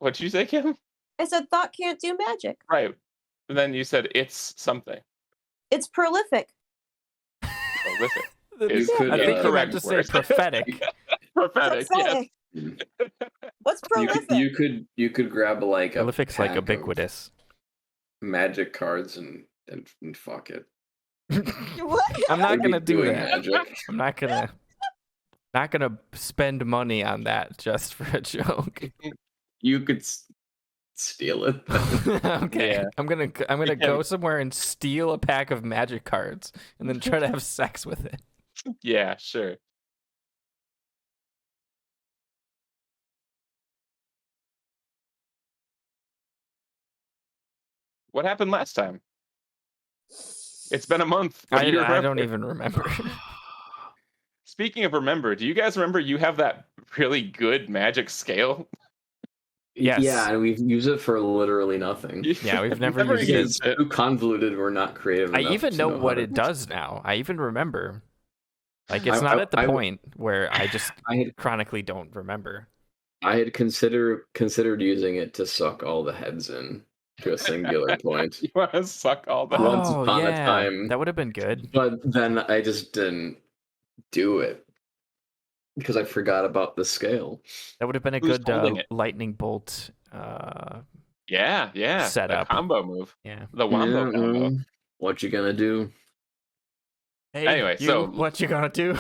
What'd you say, Kim? I said thought can't do magic. Right. And then you said it's something. It's prolific. Prolific. You Is could, the I think you meant correct to say word. prophetic. Prophetic, yes. Prophetic. What's prolific? You could grab like Prolific's like pack of ubiquitous. magic cards and fuck it. What? I'm not We'd be gonna do doing that. magic. I'm not gonna spend money on that just for a joke. You could steal it. Okay, Yeah. I'm gonna can. go somewhere and steal a pack of magic cards and then try to have sex with it. Yeah, sure. What happened last time? It's been a month. What do you I remember? don't even remember. Speaking of remember, do you guys remember you have that really good magic scale? Yes. Yeah, and we've used it for literally nothing. Yeah, we've never used Because it. it's too convoluted. We're not creative I enough even to know what how it to- does now. I even remember. Like, it's I- not I- at the I- point where I just I had chronically don't remember. I had considered using it to suck all the heads in to a singular point. You want to suck all the Once upon a time. That would have been good. But then I just didn't do it because I forgot about the scale. That would have been a Who's good holding it? lightning bolt. Yeah. Setup. The combo move. Yeah. The wombo Yeah, combo. well, what you gonna do? Hey, Anyway, so- what you gonna do?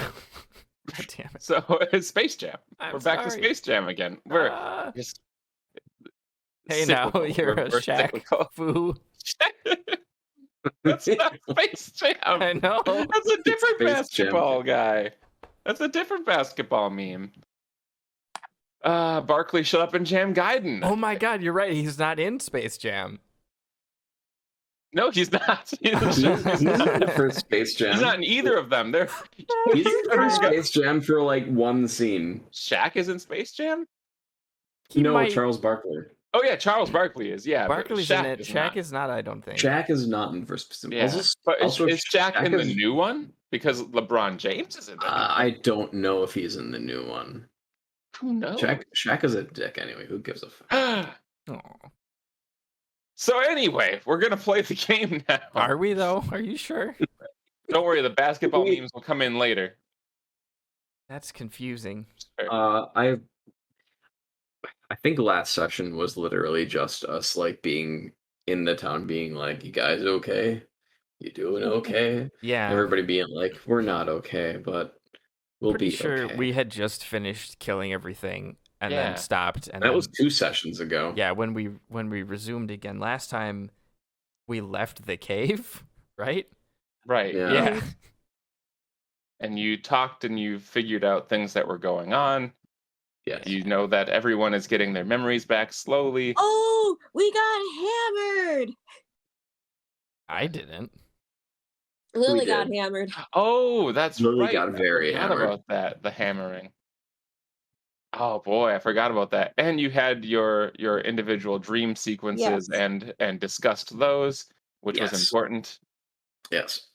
God damn it! So it's Space Jam. I'm We're back to sorry. Space Jam again. We're just Hey, now cyclical. you're a We're Shaq cyclical. foo. That's not Space Jam. I know. That's a different Space basketball guy. That's a different basketball meme. Barkley, shut up and jam Gaiden. Oh my God, you're right. He's not in Space Jam. No, he's not. He's He's in the first Space Jam. not in either of them. They're He's in the first Space Jam for like one scene. Shaq is in Space Jam. No, Charles Barkley. Oh yeah, Charles Barkley is. Yeah, but Barkley's Shaq in it. is Shaq not. is not, I don't think. Shaq is not in the first Space Jam. Yeah, but is Shaq in the is- new one? Because LeBron James is in the new one. I don't know if he's in the new one. Who knows? Shaq is a dick anyway. Who gives a fuck? Oh. So anyway, we're gonna play the game now. Are we though? Are you sure? Don't worry, the basketball memes will come in later. That's confusing. I think last session was literally just us like being in the town, being like, "You guys okay? You doing okay?" Yeah. Everybody being like, "We're not okay, but we'll Pretty be sure okay." we had just finished killing everything and Yeah. then stopped. And That then, was 2 sessions ago. yeah. When we resumed again last time, we left the cave, right? Right. Yeah. Yeah. And you talked and you figured out things that were going on. Yes. You know that everyone is getting their memories back slowly. Oh, we got hammered. I didn't. Lily got did. hammered. Oh, that's Lily right. got very I forgot hammered. about that. The hammering. Oh boy, I forgot about that. And you had your individual dream sequences Yes. and discussed those, which was Yes. important. Yes.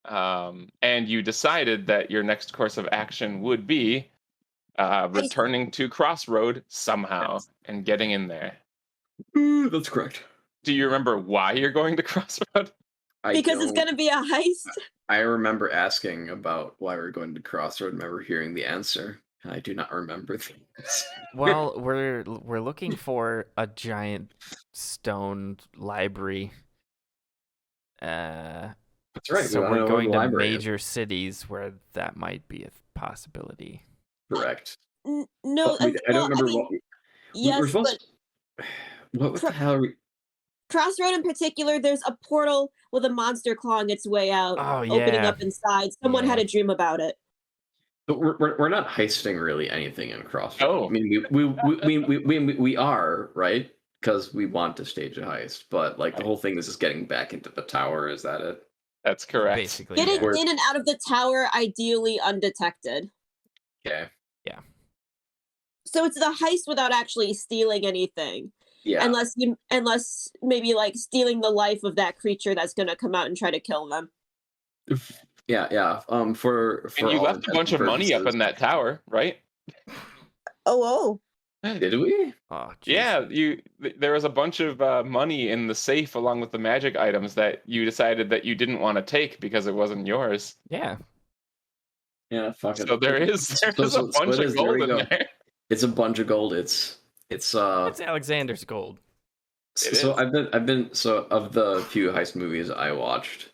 And you decided that your next course of action would be returning to Crossroad somehow and getting in there. That's correct. Do you remember why you're going to Crossroad? Because it's don't- gonna be a heist. I remember asking about why we're going to Crossroad. Remember hearing the answer. I do not remember things. Well, we're looking for a giant stone library. That's right. So we wanna we're know where going the to library is. major cities where that might be a possibility. Correct. No, But I don't remember mean, what we yes, we're but supposed. What the hell are we? Crossroad in particular, there's a portal with a monster clawing its way out, Oh, opening yeah. up inside. Someone had Yeah. a dream about it. But we're not heisting really anything in Crossroad. Oh. I mean, we are right because we want to stage a heist. But like the whole thing is just getting back into the tower. Is that it? That's correct. Basically, Getting yeah. in and out of the tower, ideally undetected. Okay. So it's the heist without actually stealing anything. Yeah. Unless maybe like stealing the life of that creature that's gonna come out and try to kill them. Yeah. For And you all left a intents bunch and of money up purposes. in that tower, right? Oh, Did we? Oh, jeez. Yeah, there was a bunch of money in the safe along with the magic items that you decided that you didn't want to take because it wasn't yours. Yeah. Yeah, fuck it. So there is a bunch it of is. There gold we in go. there. It's a bunch of gold. It's That's Alexander's gold. It so is. I've been so of the few heist movies I watched,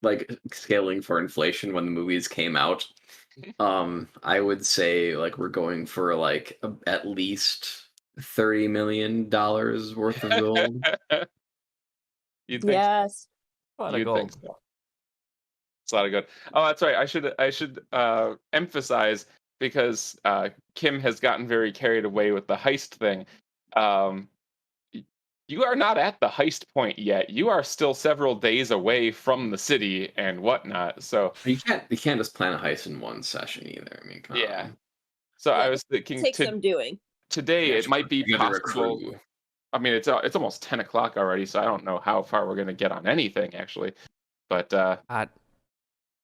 like scaling for inflation when the movies came out, I would say like we're going for like at least $30 million worth of gold. You'd think Yes. A lot of You'd gold. think so. It's a lot of good. Oh, that's right. I should emphasize because Kim has gotten very carried away with the heist thing. You are not at the heist point yet. You are still several days away from the city and whatnot. So You can't just plan a heist in one session either. I mean, come yeah. on. So Yeah, I was thinking Takes some doing. today it might be You gotta possible. recruit. I mean, it's almost 10 o'clock already, so I don't know how far we're gonna get on anything actually. But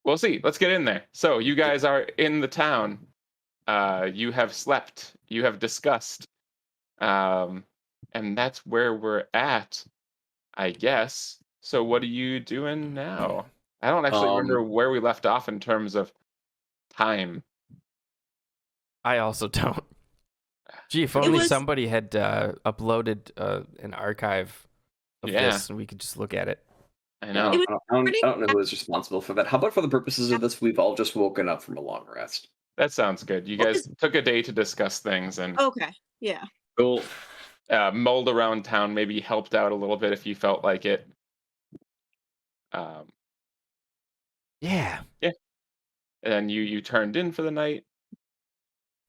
we'll see. Let's get in there. So you guys are in the town. You have slept. You have discussed. And that's where we're at, I guess. So what are you doing now? I don't actually remember where we left off in terms of time. I also don't. Gee, if It only was- somebody had uploaded an archive of Yeah. this and we could just look at it. I I know. It was I don't know who is responsible for that. How about for the purposes of this, we've all just woken up from a long rest. That sounds good. You guys took a day to discuss things and Okay. Yeah. Cool. mulled around town, maybe helped out a little bit if you felt like it. Yeah. And you turned in for the night.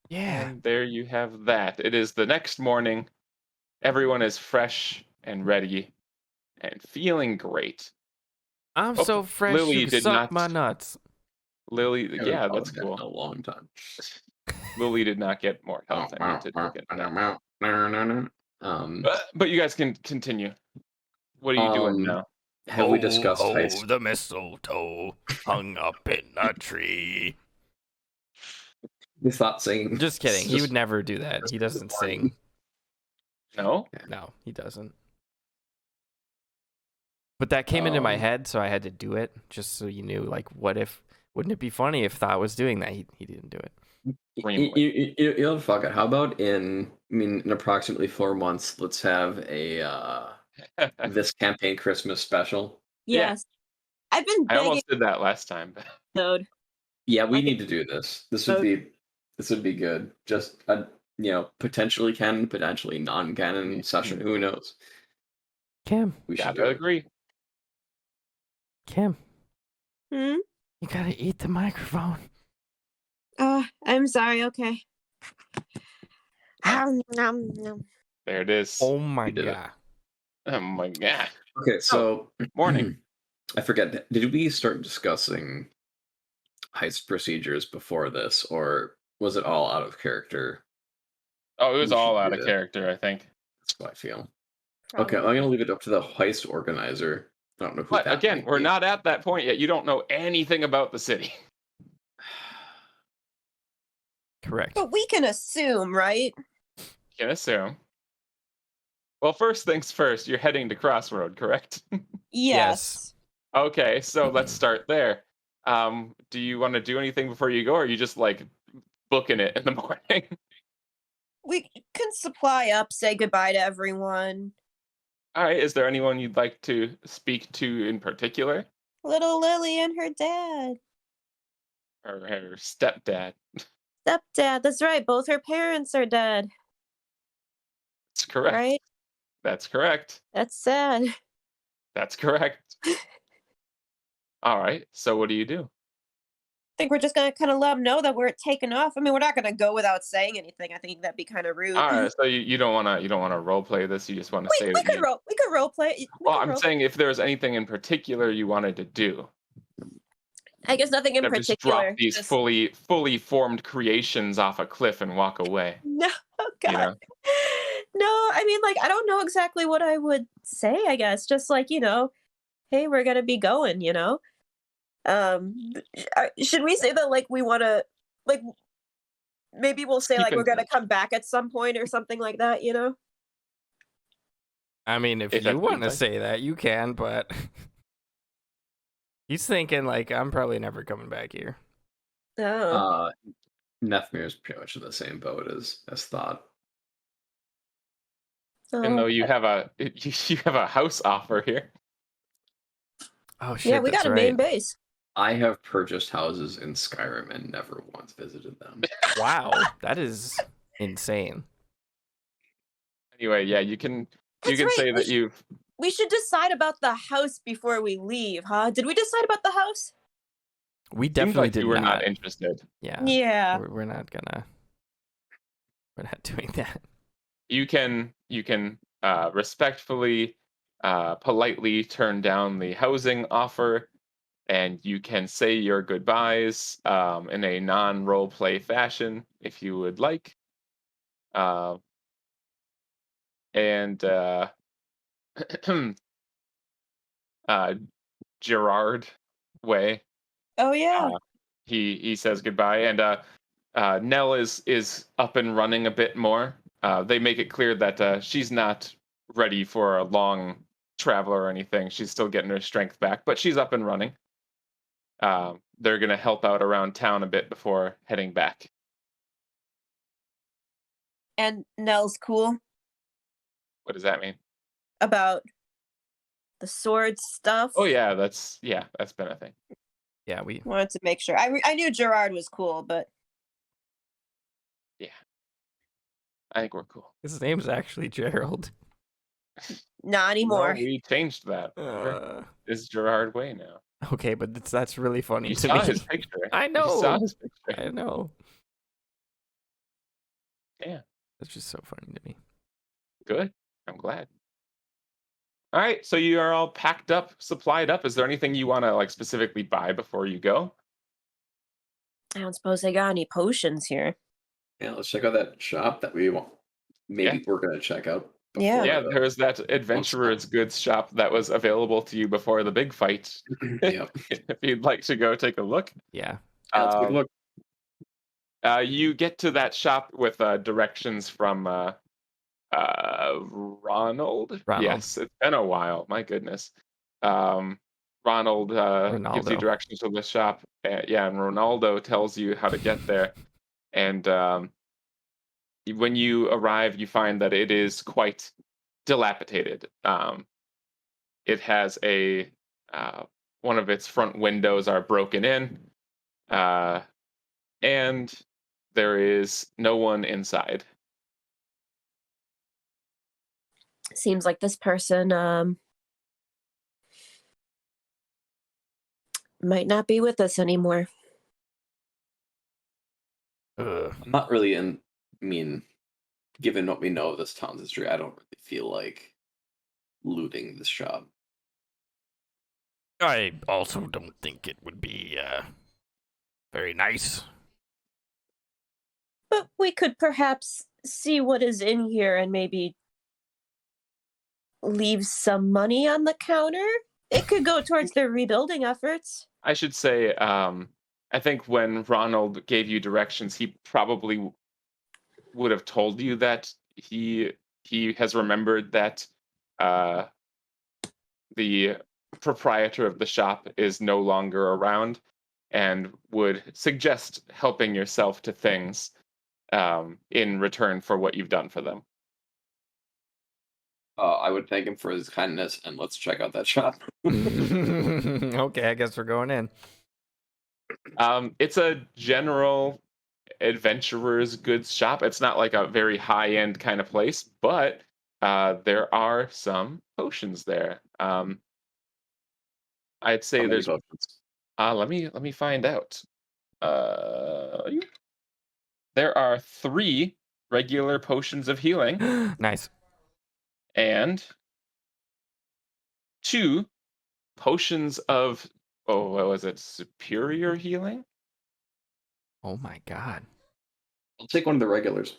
Yeah. And there you have that. It is the next morning. Everyone is fresh and ready and feeling great. I'm Oh, so fresh. Lily You did suck not- my nuts. Lily, Haven't yeah, thought that's of that cool. in a long time. Lily did not get more health. I need to take it down. But you guys can continue. What are you doing now? Have we discussed heist? the mistletoe hung up in a tree. We thought singing. Just kidding. It's He just- would never do that. He doesn't sing. No? No, he doesn't. But that came into my head, so I had to do it, just so you knew. Like, wouldn't it be funny if Thought was doing that? He didn't do it. You know, fuck it. How about in approximately 4 months, let's have a this campaign Christmas special. Yeah. Yes. I've been I begging almost did that last time. episode. Yeah, we Okay. need to do this. This would be good. Just a potentially canon, potentially non-canon session. Who knows? Kim, We should Gotta do it. agree. Kim, Hmm? you gotta eat the microphone. Oh, I'm sorry. Okay. There it is. Oh my We did it. god. Oh my god. Okay, so Morning. I forget. Did we start discussing heist procedures before this, or was it all out of character? Oh, it was We all should out do of that. character, I think. That's what I feel. Okay, I'm gonna leave it up to the heist organizer. I don't know who But that again, might we're be. not at that point yet. You don't know anything about the city. Correct. But we can assume, right? Can assume. Well, first things first, you're heading to Crossroad, correct? Yes. Okay, so let's start there. Do you want to do anything before you go, or are you just like booking it in the morning? We can supply up, say goodbye to everyone. All right, is there anyone you'd like to speak to in particular? Little Lily and her dad. Or her stepdad? Stepdad, that's right. Both her parents are dead, That's correct. right? That's correct. That's sad. That's correct. All right, so what do you do? I think we're just gonna kind of let them know that we're taking off. I mean, we're not gonna go without saying anything. I think that'd be kind of rude. All right, so you don't want to role play this. You just want to say we that could you- role play. Well, I'm saying if there was anything in particular you wanted to do, I guess nothing in instead of just particular. drop these just- fully formed creations off a cliff and walk away. No, oh God. You know? No, I mean, like, I don't know exactly what I would say. I guess just like, hey, we're gonna be going. Should we say that like we want to like maybe we'll say keep like in we're gonna touch. come back at some point or something like that, you know? I mean, if If you that's what want to you'd like. say that, you can, but he's thinking like I'm probably never coming back here. Oh. Nethmir is pretty much in the same boat as Thought. And though Oh. you have a house offer here. Oh shit, Yeah, we that's got a right. main base. I have purchased houses in Skyrim and never once visited them. Wow, that is insane. Anyway, yeah, you can That's right. say that you've We should decide about the house before we leave, huh? Did we decide about the house? We seemed definitely like did you were not. not interested. Yeah, Yeah. we're not doing that. You can respectfully, politely turn down the housing offer, and you can say your goodbyes in a non-role play fashion if you would like. And Gerard Way, Oh yeah. he says goodbye, and Nell is up and running a bit more. They make it clear that she's not ready for a long travel or anything. She's still getting her strength back, but she's up and running. They're gonna help out around town a bit before heading back. And Nell's cool What does that mean? about the sword stuff. Oh yeah, that's been a thing. Yeah, we Wanted to make sure. I knew Gerard was cool, but Yeah, I think we're cool. his name's actually Gerald. not anymore. No, we changed that. It's Gerard Way now. Okay, but that's really funny You to saw me. his picture. I You saw know. his picture. I know. Yeah. That's just so funny to me. Good. I'm glad. All right, so you are all packed up, supplied up. Is there anything you want to like specifically buy before you go? I don't suppose they got any potions here. Yeah, let's check out that shop that we want. Maybe we're gonna check out. Yeah. Yeah, there was that adventurer's goods shop that was available to you before the big fight. Yep. If you'd like to go take a look. Yeah. Let's take a look. You get to that shop with directions from Ronald. Yes, it's been a while. My goodness. Ronald gives you Ronaldo. directions to the shop. Yeah, and Ronaldo tells you how to get there. And when you arrive, you find that it is quite dilapidated. It has a one of its front windows are broken in, and there is no one inside. Seems like this person might not be with us anymore. Ugh. I'm not really in. I mean, given what we know of this town's history, I don't really feel like looting this shop. I also don't think it would be very nice. But we could perhaps see what is in here and maybe leave some money on the counter. It could go towards their rebuilding efforts. I should say, I think when Ronald gave you directions, he probably would have told you that he has remembered that the proprietor of the shop is no longer around, and would suggest helping yourself to things in return for what you've done for them. I would thank him for his kindness, and let's check out that shop. Okay, I guess we're going in. It's a general adventurer's goods shop. It's not like a very high-end kind of place, but there are some potions there. I'd say How many there's. potions? Let me find out. There are 3 regular potions of healing Nice. and 2 potions of what was it? Superior healing? Oh my god. I'll take one of the regulars.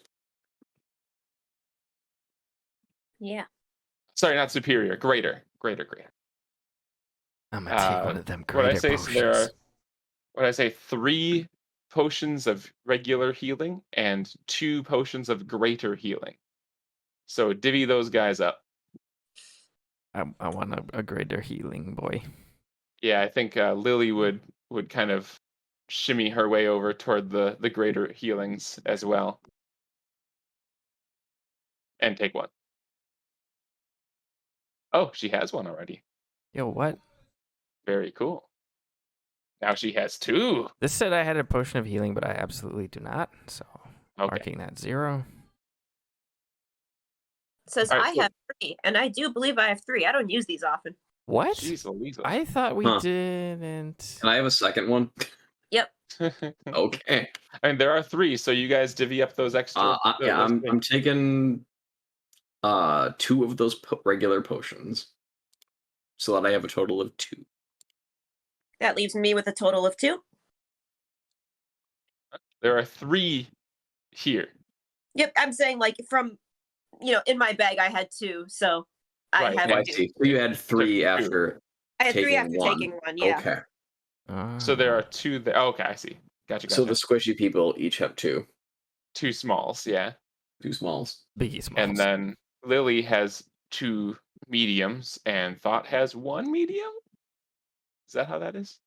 Yeah. Sorry, not superior. Greater. I'm gonna take one of them What I greater say? So there are. potions. What I say? 3 potions of regular healing and 2 potions of greater healing. So divvy those guys up. I want a greater healing, boy. Yeah, I think Lily would kind of shimmy her way over toward the greater healings as well. And take one. Oh, she has one already. Yo, what? Very cool. Now she has 2. This said I had a potion of healing, but I absolutely do not. So Okay. marking that 0. It says All right, I so- have 3, and I do believe I have 3. I don't use these often. What? Jeez Louise. I thought we Huh. didn't. Can I have a second one? Yep. Okay. I mean, there are 3, so you guys divvy up those extra. Yeah, those I'm things. taking 2 of those regular potions, so that I have a total of 2. That leaves me with a total of 2. There are 3 here. Yep, I'm saying like from, in my bag I had 2, so Right, I have Oh, I 2. see. So you had 3 So 2. after. I had 3 taking after 1. taking 1. Yeah. Okay. So there are 2 there. Okay, I see. Gotcha. So the squishy people each have 2. 2 smalls, yeah. 2 smalls. Biggie smalls. And then Lily has 2 mediums, and Thought has 1 medium? Is that how that is?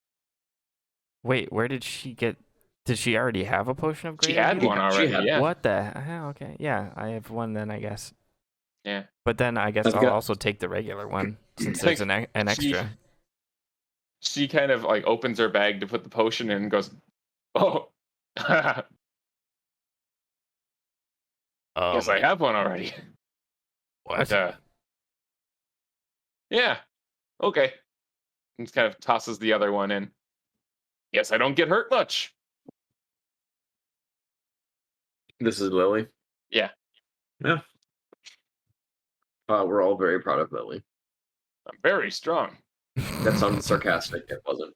Wait, where did she get? Did she already have a potion of She greater had healing? one She already, had- yeah. What the hell? Okay, yeah, I have 1 then, I guess. Yeah. But then I guess I've I'll got- also take the regular one since Like, there's an extra. She kind of like opens her bag to put the potion in and goes, "Oh, yes, I have one already." What? But, yeah, okay. And just kind of tosses the other one in. Yes, I don't get hurt much. This is Lily. Yeah. Yeah. We're all very proud of Lily. I'm very strong. That sounded sarcastic. It wasn't.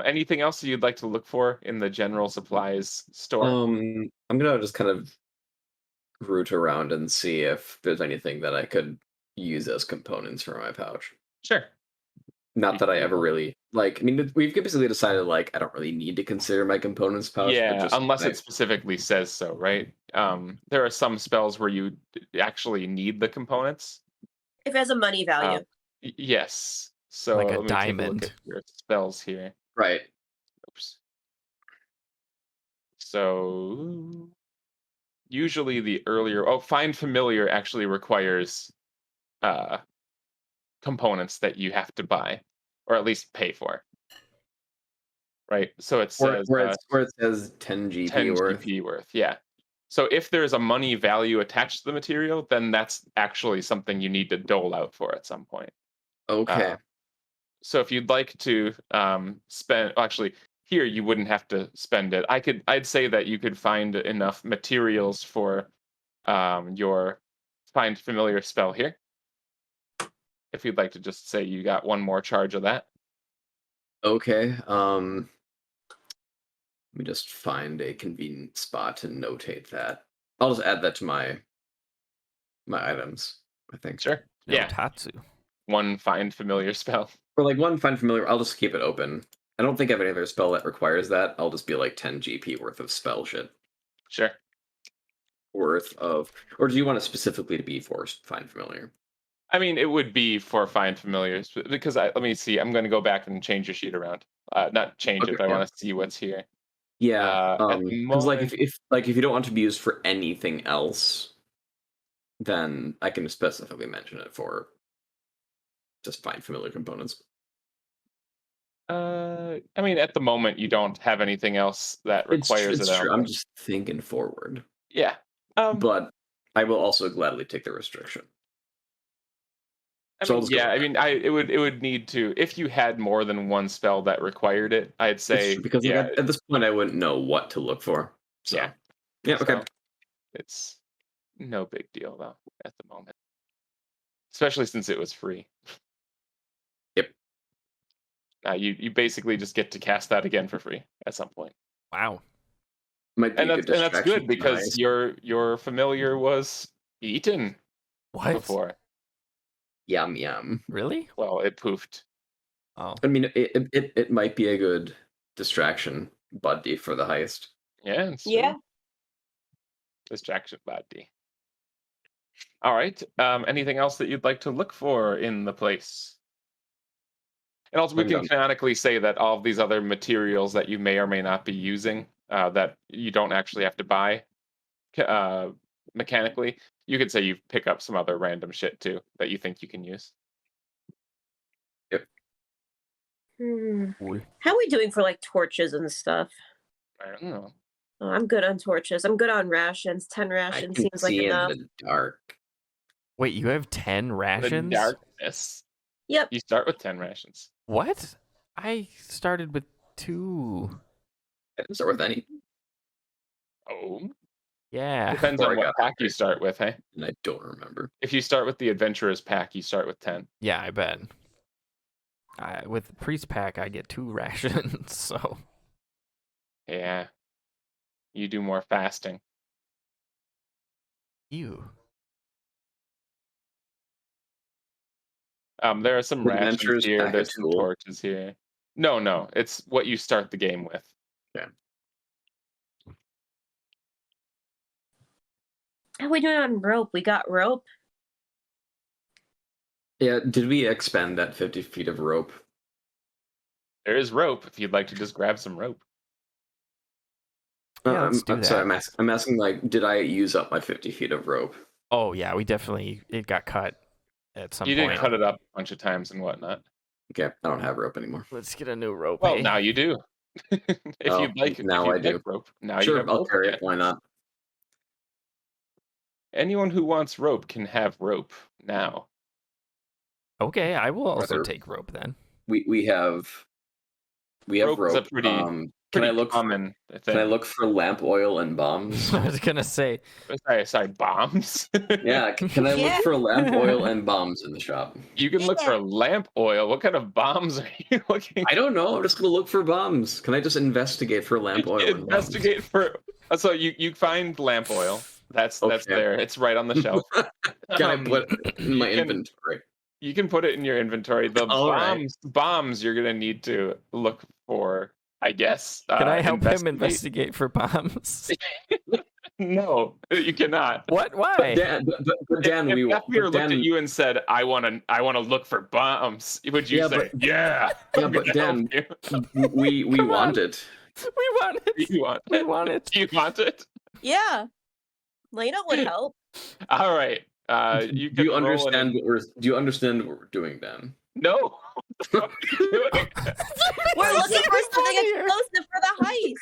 Anything else you'd like to look for in the general supplies store? I'm gonna just kind of root around and see if there's anything that I could use as components for my pouch. Sure. Not that I ever really like. I mean, we've basically decided like I don't really need to consider my components pouch. but Yeah, just, unless like, it specifically says so, right? There are some spells where you actually need the components. If it has a money value. Yes. So Like a let me take look diamond. at your spells here. right. Oops. So usually the earlier Find Familiar actually requires components that you have to buy or at least pay for. Right? So it says Where it says 10 GP 10 worth. GP worth. Yeah. So if there's a money value attached to the material, then that's actually something you need to dole out for at some point. Okay. So if you'd like to spend, actually, here you wouldn't have to spend it. I'd say that you could find enough materials for your Find Familiar spell here. If you'd like to just say you got 1 more charge of that. Okay. Let me just find a convenient spot to notate that. I'll just add that to my items, I think. Sure. No Yeah. Tatsu. 1 Find Familiar spell. For like 1 Find Familiar, I'll just keep it open. I don't think I have any other spell that requires that. I'll just be like 10 GP worth of spell shit. Sure. Worth of, or do you want it specifically to be for Find Familiar? I mean, it would be for Find Familiars because let me see. I'm going to go back and change your sheet around. Not change Okay, it. I yeah. want to see what's here. Yeah, at the because like moment- if you don't want to be used for anything else, then I can specifically mention it for just Find Familiar components. I mean, at the moment, you don't have anything else that requires it's it. true. I'm just thinking forward, Yeah. but I will also gladly take the restriction. I so mean, I'll just go yeah. with I mean, it would need to if you had more than 1 spell that required it. I'd It's say true, because like, yeah, at this point I wouldn't know what to look for. So. Yeah. Yeah. Okay. so it's no big deal though at the moment, especially since it was free. Yep. You basically just get to cast that again for free at some point. Wow. Might be And a that's good and that's good distraction because tonight. your familiar was eaten What? before. Yum yum. Really? Well, it poofed. Oh. I mean, it might be a good distraction buddy for the heist. Yeah, it's true. Yeah. Distraction buddy. All right. Anything else that you'd like to look for in the place? And also, we I'm can done. canonically say that all of these other materials that you may or may not be using, that you don't actually have to buy mechanically, you could say you pick up some other random shit too that you think you can use. Cool. How are we doing for like torches and stuff? I don't know. Oh, I'm good on torches. I'm good on rations. 10 I rations can seems like see in enough. the dark. Wait, you have 10 The rations? darkness. Yep. You start with 10 rations. What? I started with 2. I didn't start with any, Oh. Yeah. Depends Before on I what got pack you hungry. start with, hey? and I don't remember. If you start with the Adventurer's pack, you start with 10. Yeah, I bet. With Priest pack, I get 2 rations, so. Yeah. You do more fasting. Ew. There are some rations Adventurer's here. pack a There's some tool? torches here. No. It's what you start the game with. How are we doing on rope? We got rope. Yeah, did we expend that 50 feet of rope? There is rope if you'd like to just grab some rope. Yeah, let's do I'm sorry, that. I'm asking, like, did I use up my 50 feet of rope? Oh, yeah, it got cut at some You point. did cut it up a bunch of times and whatnot. Okay, I don't have rope anymore. Let's get a new rope. Well, eh? now you do. If Oh, you'd like, now if you'd I do. like rope. Now you Sure, have I'll rope carry again. it. Why not? Anyone who wants rope can have rope now. Okay, I will also Brother. take rope then. We have rope. Rope is a pretty Can I look? common Can thing. I look for lamp oil and bombs? I was gonna say, Sorry, bombs. Yeah, can I Yeah. look for lamp oil and bombs in the shop? You can look for lamp oil. What kind of bombs are you looking? I don't know. I'm just gonna look for bombs. Can I just investigate for lamp oil? And bombs? Investigate for. So you find lamp oil. That's Okay. there. It's right on the shelf. Can I Um, put it in my you can- inventory? You can put it in your inventory. The All right. bombs you're gonna need to look for, I guess. can I help him investigate for bombs? No, you cannot. What? Why? But Dan, If we Zephyr looked Dan, at you and said, "I want to look for bombs," would you Yeah, say, but- "Yeah"? Yeah, I'm but gonna Dan, help you. we Come want on. it. We want it. You want We it? want it. Do you want it? Yeah. Lena would help. All right. You Do can you roll understand what we're doing, Dan? No. What are you doing? We're looking It's for even something funnier. explosive for the heist.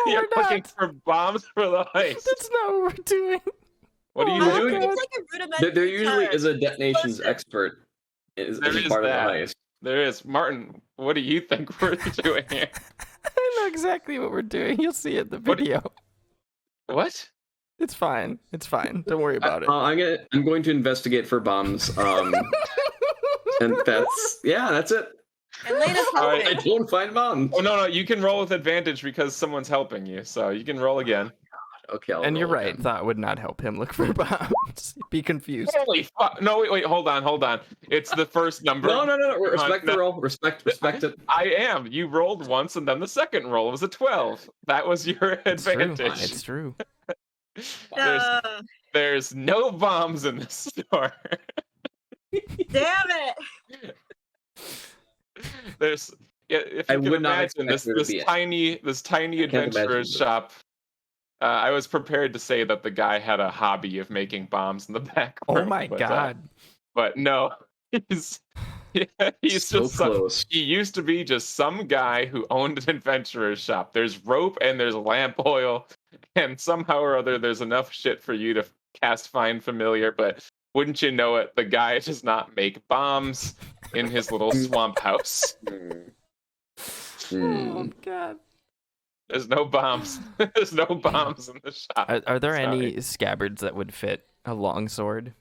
No, You're we're looking not. for bombs for the heist. That's not what we're doing. What are you Oh, doing? God. It's like a rudimentary There usually term. is a detonations Explosive. expert. Is There is part that. of the heist. There is. Martin, what do you think we're doing here? I know exactly what we're doing. You'll see it in the What do you- video. What? It's fine. It's fine. Don't worry about it. I'm going to investigate for bombs. And that's it. And Lena's All right. I helping. don't find bombs. Oh no, you can roll with advantage because someone's helping you, so you can roll again. Okay, I'll And you're roll right. again. Thought would not help him look for bombs. Be confused. Holy fuck! No, wait, hold on. It's the first number. No. Respect the roll. Respect it. I am. You rolled once, and then the second roll was a 12. That was your It's true. advantage. It's true. There's no bombs in this store. Damn it. If you I can would not imagine expect there to be it. this tiny I can't adventurer's imagine shop. I was prepared to say that the guy had a hobby of making bombs in the back. Oh room, my but, god. But no, he's So just some, close. he used to be just some guy who owned an adventurer's shop. There's rope and there's lamp oil, and somehow or other there's enough shit for you to cast Find Familiar, but wouldn't you know it, the guy does not make bombs in his little swamp house. Oh god. There's no bombs. There's no bombs in the shop. Are there Sorry. any scabbards that would fit a long sword?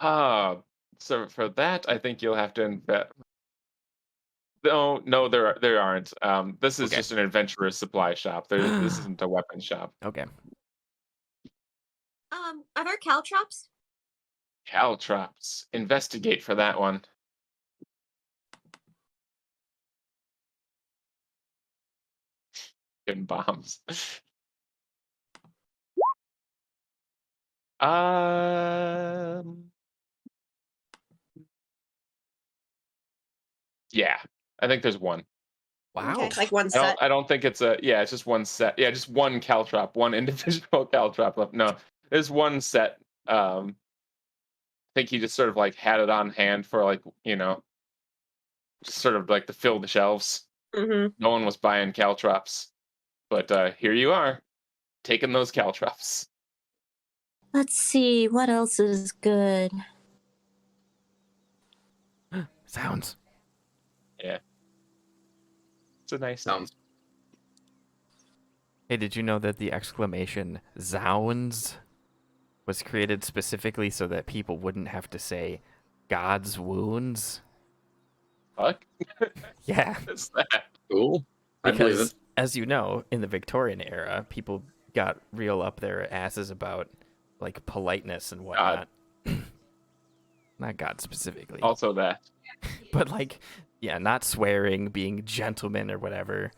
So for that, I think you'll have to invest. No, there aren't. This is Okay. just an adventurer's supply shop. This isn't a weapon shop. Okay. Are there caltrops? Caltrops. Investigate for that one. And bombs. Yeah, I think there's one. Wow. Okay, like one set. I don't think it's it's just one set. Yeah, just one caltrop, one individual caltrop left. No, there's one set. I think he just sort of like had it on hand for like, just sort of like to fill the shelves. Mm-hmm. No one was buying caltrops, but here you are, taking those caltrops. Let's see, what else is good? Sounds. Yeah, it's a nice Sounds. Hey, did you know that the exclamation "Zounds" was created specifically so that people wouldn't have to say "God's wounds"? Fuck. Yeah. What's that? Cool. I believe Because, it. as you know, in the Victorian era, people got real up their asses about like politeness and whatnot. Not God specifically, Also that. but like, yeah, not swearing, being gentlemen or whatever.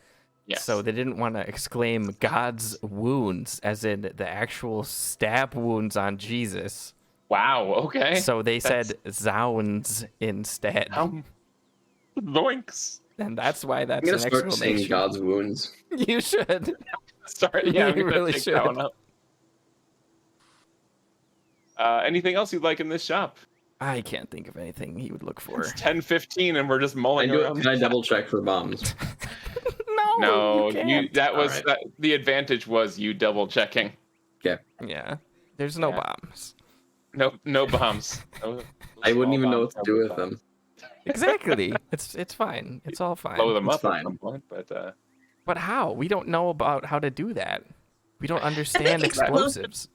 Yes. So they didn't want to exclaim God's wounds, as in the actual stab wounds on Jesus. Wow. Okay. So they said Zounds instead. Zoinks. And that's why I'm that's gonna an start saying exclamation. God's wounds. You should. Sorry. Yeah, I'm You gonna really take should. that one up. Anything else you'd like in this shop? I can't think of anything he would look for. It's 10:15 and we're just I mulling do. around. Can I double check for bombs? No, No, you can't. that was Alright. the advantage was you double checking. Yeah, there's no Yeah. bombs. No bombs. No I wouldn't small even know bombs, what to no do big with them. Exactly. It's fine. It's all fine. Blow them It's up at fine. some point, but But how? We don't know about how to do that. We don't understand explosives.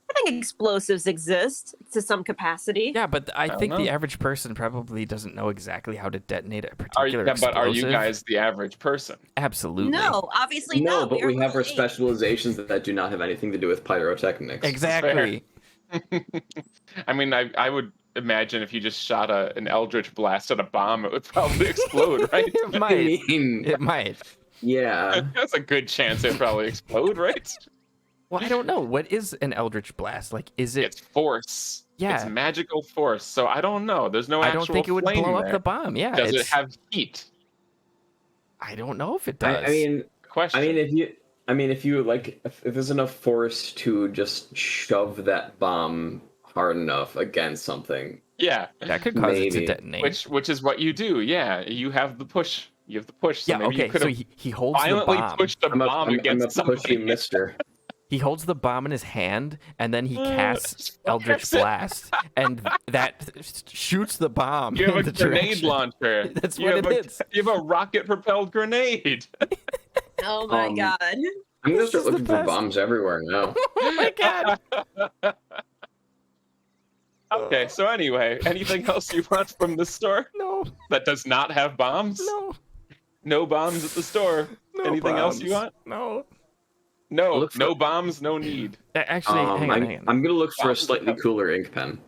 I think explosives exist to some capacity. Yeah, but I don't think the know. average person probably doesn't know exactly how to detonate a are you, particular but are you explosive. guys the average person? Absolutely. No, obviously No, not. but we have our level 8. specializations that do not have anything to do with pyrotechnics. Exactly. I mean, I would imagine if you just shot an eldritch blast at a bomb, it would probably explode, right? It I might. mean, It might. yeah. That's a good chance it'd probably explode, right? Well, I don't know. What is an eldritch blast? Like, is it? It's force. Yeah. It's magical force. So I don't know. There's no I actual don't think it would flame blow up there. the bomb. Yeah. Does it it's- have heat? I don't know if it does. I mean, Question. if you like, if there's enough force to just shove that bomb hard enough against something, yeah. that could cause it to maybe. detonate. Which is what you do. Yeah, you have the push. You have the push. So yeah. maybe you Okay. could So have he holds the violently bomb. pushed a I'm a, bomb I'm, I'm a against somebody. pushy mister. He holds the bomb in his hand, and then he casts just Eldritch fires it. Blast, and that shoots the bomb. You have in a the grenade direction. launcher. That's you what have it is. You have a rocket-propelled grenade. Oh my god. I'm gonna This start is the looking for best. bombs everywhere now. Oh my god! Okay, so anyway, anything else you want from the store No, that does not have bombs? no, No bombs at the store. no. Anything else you bombs. want? No. No, Look for- no bombs, no need. Actually, hang on, hang on. I'm gonna look for a Bombs slightly have- cooler ink pen.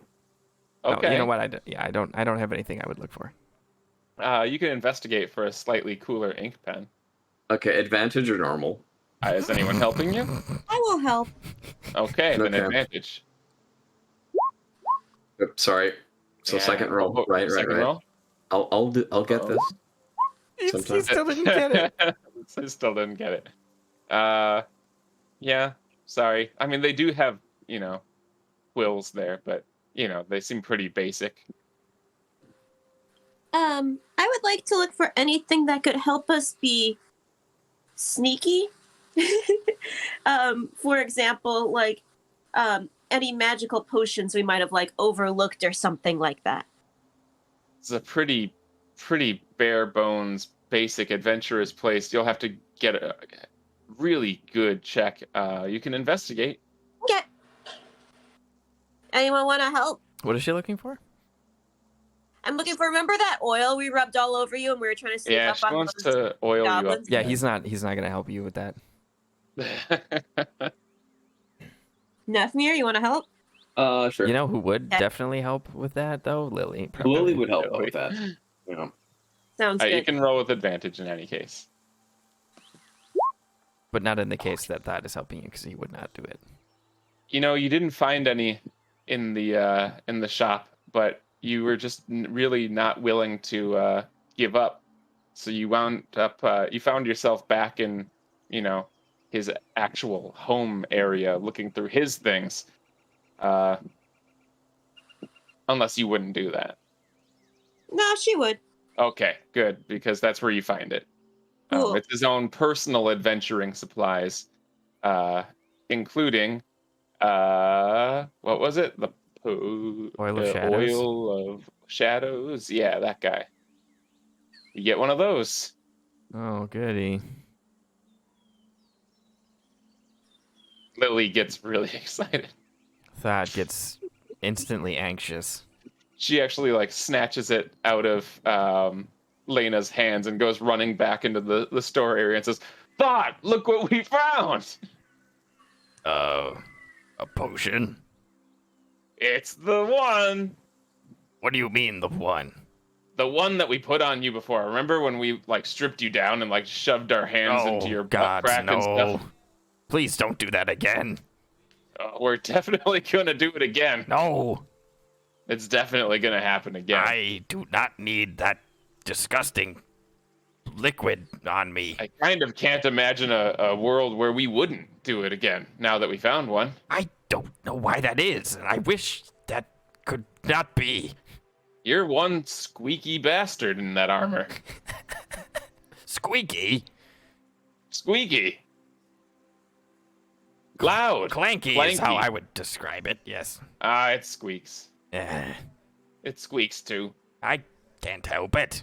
Oh, Okay. you know what? I don't have anything I would look for. You can investigate for a slightly cooler ink pen. Okay, advantage or normal? Is anyone helping you? I will help. Okay, then Okay. advantage. Oops, sorry. So Yeah, second roll. oh, Right. second roll? I'll get this. He Sometimes- still didn't get it. I still didn't get it. Yeah, sorry. I mean, they do have, quills there, but, they seem pretty basic. I would like to look for anything that could help us be sneaky. For example, like any magical potions we might have like overlooked or something like that. It's a pretty bare bones, basic adventurous place. You'll have to get a really good check. You can investigate. Okay. Anyone want to help? What is she looking for? I'm looking for. Remember that oil we rubbed all over you, and we were trying to sneak Yeah, up she on wants those to oil you up. goblins? Yeah, he's not gonna help you with that. Nefmir, you want to help? Sure. You know who would Okay. definitely help with that though? Lily. Probably. Lily would help Lily. with that. You know. Sounds You good. can roll with advantage in any case. But not in the case that Thad is helping you, because he would not do it. You know, you didn't find any in the shop, but you were just really not willing to give up. So you wound up you found yourself back in, you know, his actual home area, looking through his things. Unless you wouldn't do that. No, she would. Okay, good, because that's where you find it. Cool. It's his own personal adventuring supplies, including what was it? The Oil of Shadows? Oil of Shadows. Yeah, that guy. You get one of those. Oh, goody. Lily gets really excited. Thad gets instantly anxious. She actually like snatches it out of Lena's hands and goes running back into the store area and says, "Thought, look what we found! A potion? It's the one! What do you mean, the one? The one that we put on you before. Remember when we like stripped you down and like shoved our hands into your butt crack and stuff? Please don't do that again. We're definitely gonna do it again. No. It's definitely gonna happen again. I do not need that disgusting liquid on me. I kind of can't imagine a world where we wouldn't do it again now that we found one. I don't know why that is, and I wish that could not be. You're one squeaky bastard in that armor. Squeaky? Squeaky. Loud. Clanky is how I would describe it, yes. It squeaks. Eh, It squeaks too. I can't help it.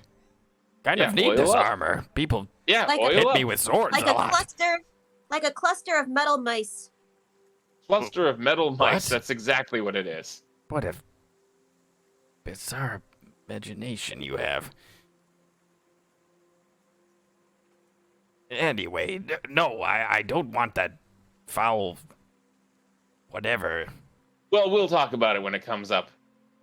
Kind Yeah, of need oil this up. armor. People Yeah, Like a- oil hit up. me with swords Like a a lot. cluster of metal mice. Cluster of metal mice. What? That's exactly what it is. What a bizarre imagination you have. Anyway, no, I don't want that foul whatever. Well, we'll talk about it when it comes up.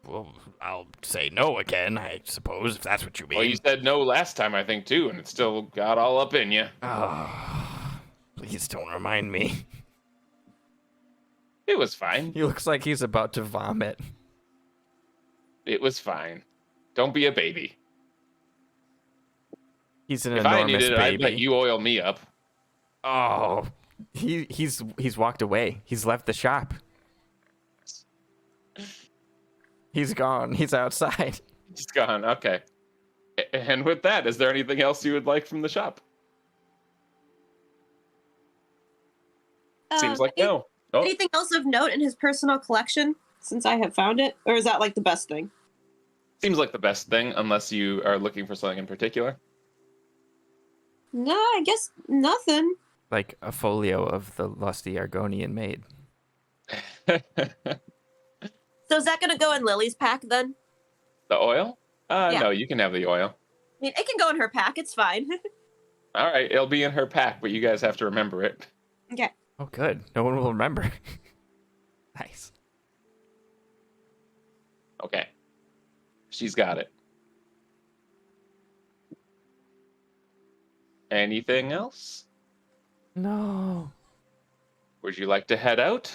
Well, I'll say no again, I suppose, if that's what you mean. Well, you said no last time, I think, too, and it still got all up in you. Oh, please don't remind me. It was fine. He looks like he's about to vomit. It was fine. Don't be a baby. He's an If I enormous needed it, I'd let baby. you oil me up. Oh, he's walked away. He's left the shop. He's gone. He's outside. He's gone. Okay. And with that, is there anything else you would like from the shop? Seems like no. Oh, Anything else of note in his personal collection since I have found it? Or is that like the best thing? seems like the best thing, unless you are looking for something in particular. No, I guess nothing. Like a folio of the lusty Argonian maid. The So is that going to go in Lily's pack then? oil? Yeah. No, you can have the oil. I mean, it can go in her pack. It's fine. All right, it'll be in her pack, but you guys have to remember it. Okay. Oh, good. No one will remember. Nice. Okay. She's got it. Anything else? No. Would you like to head out?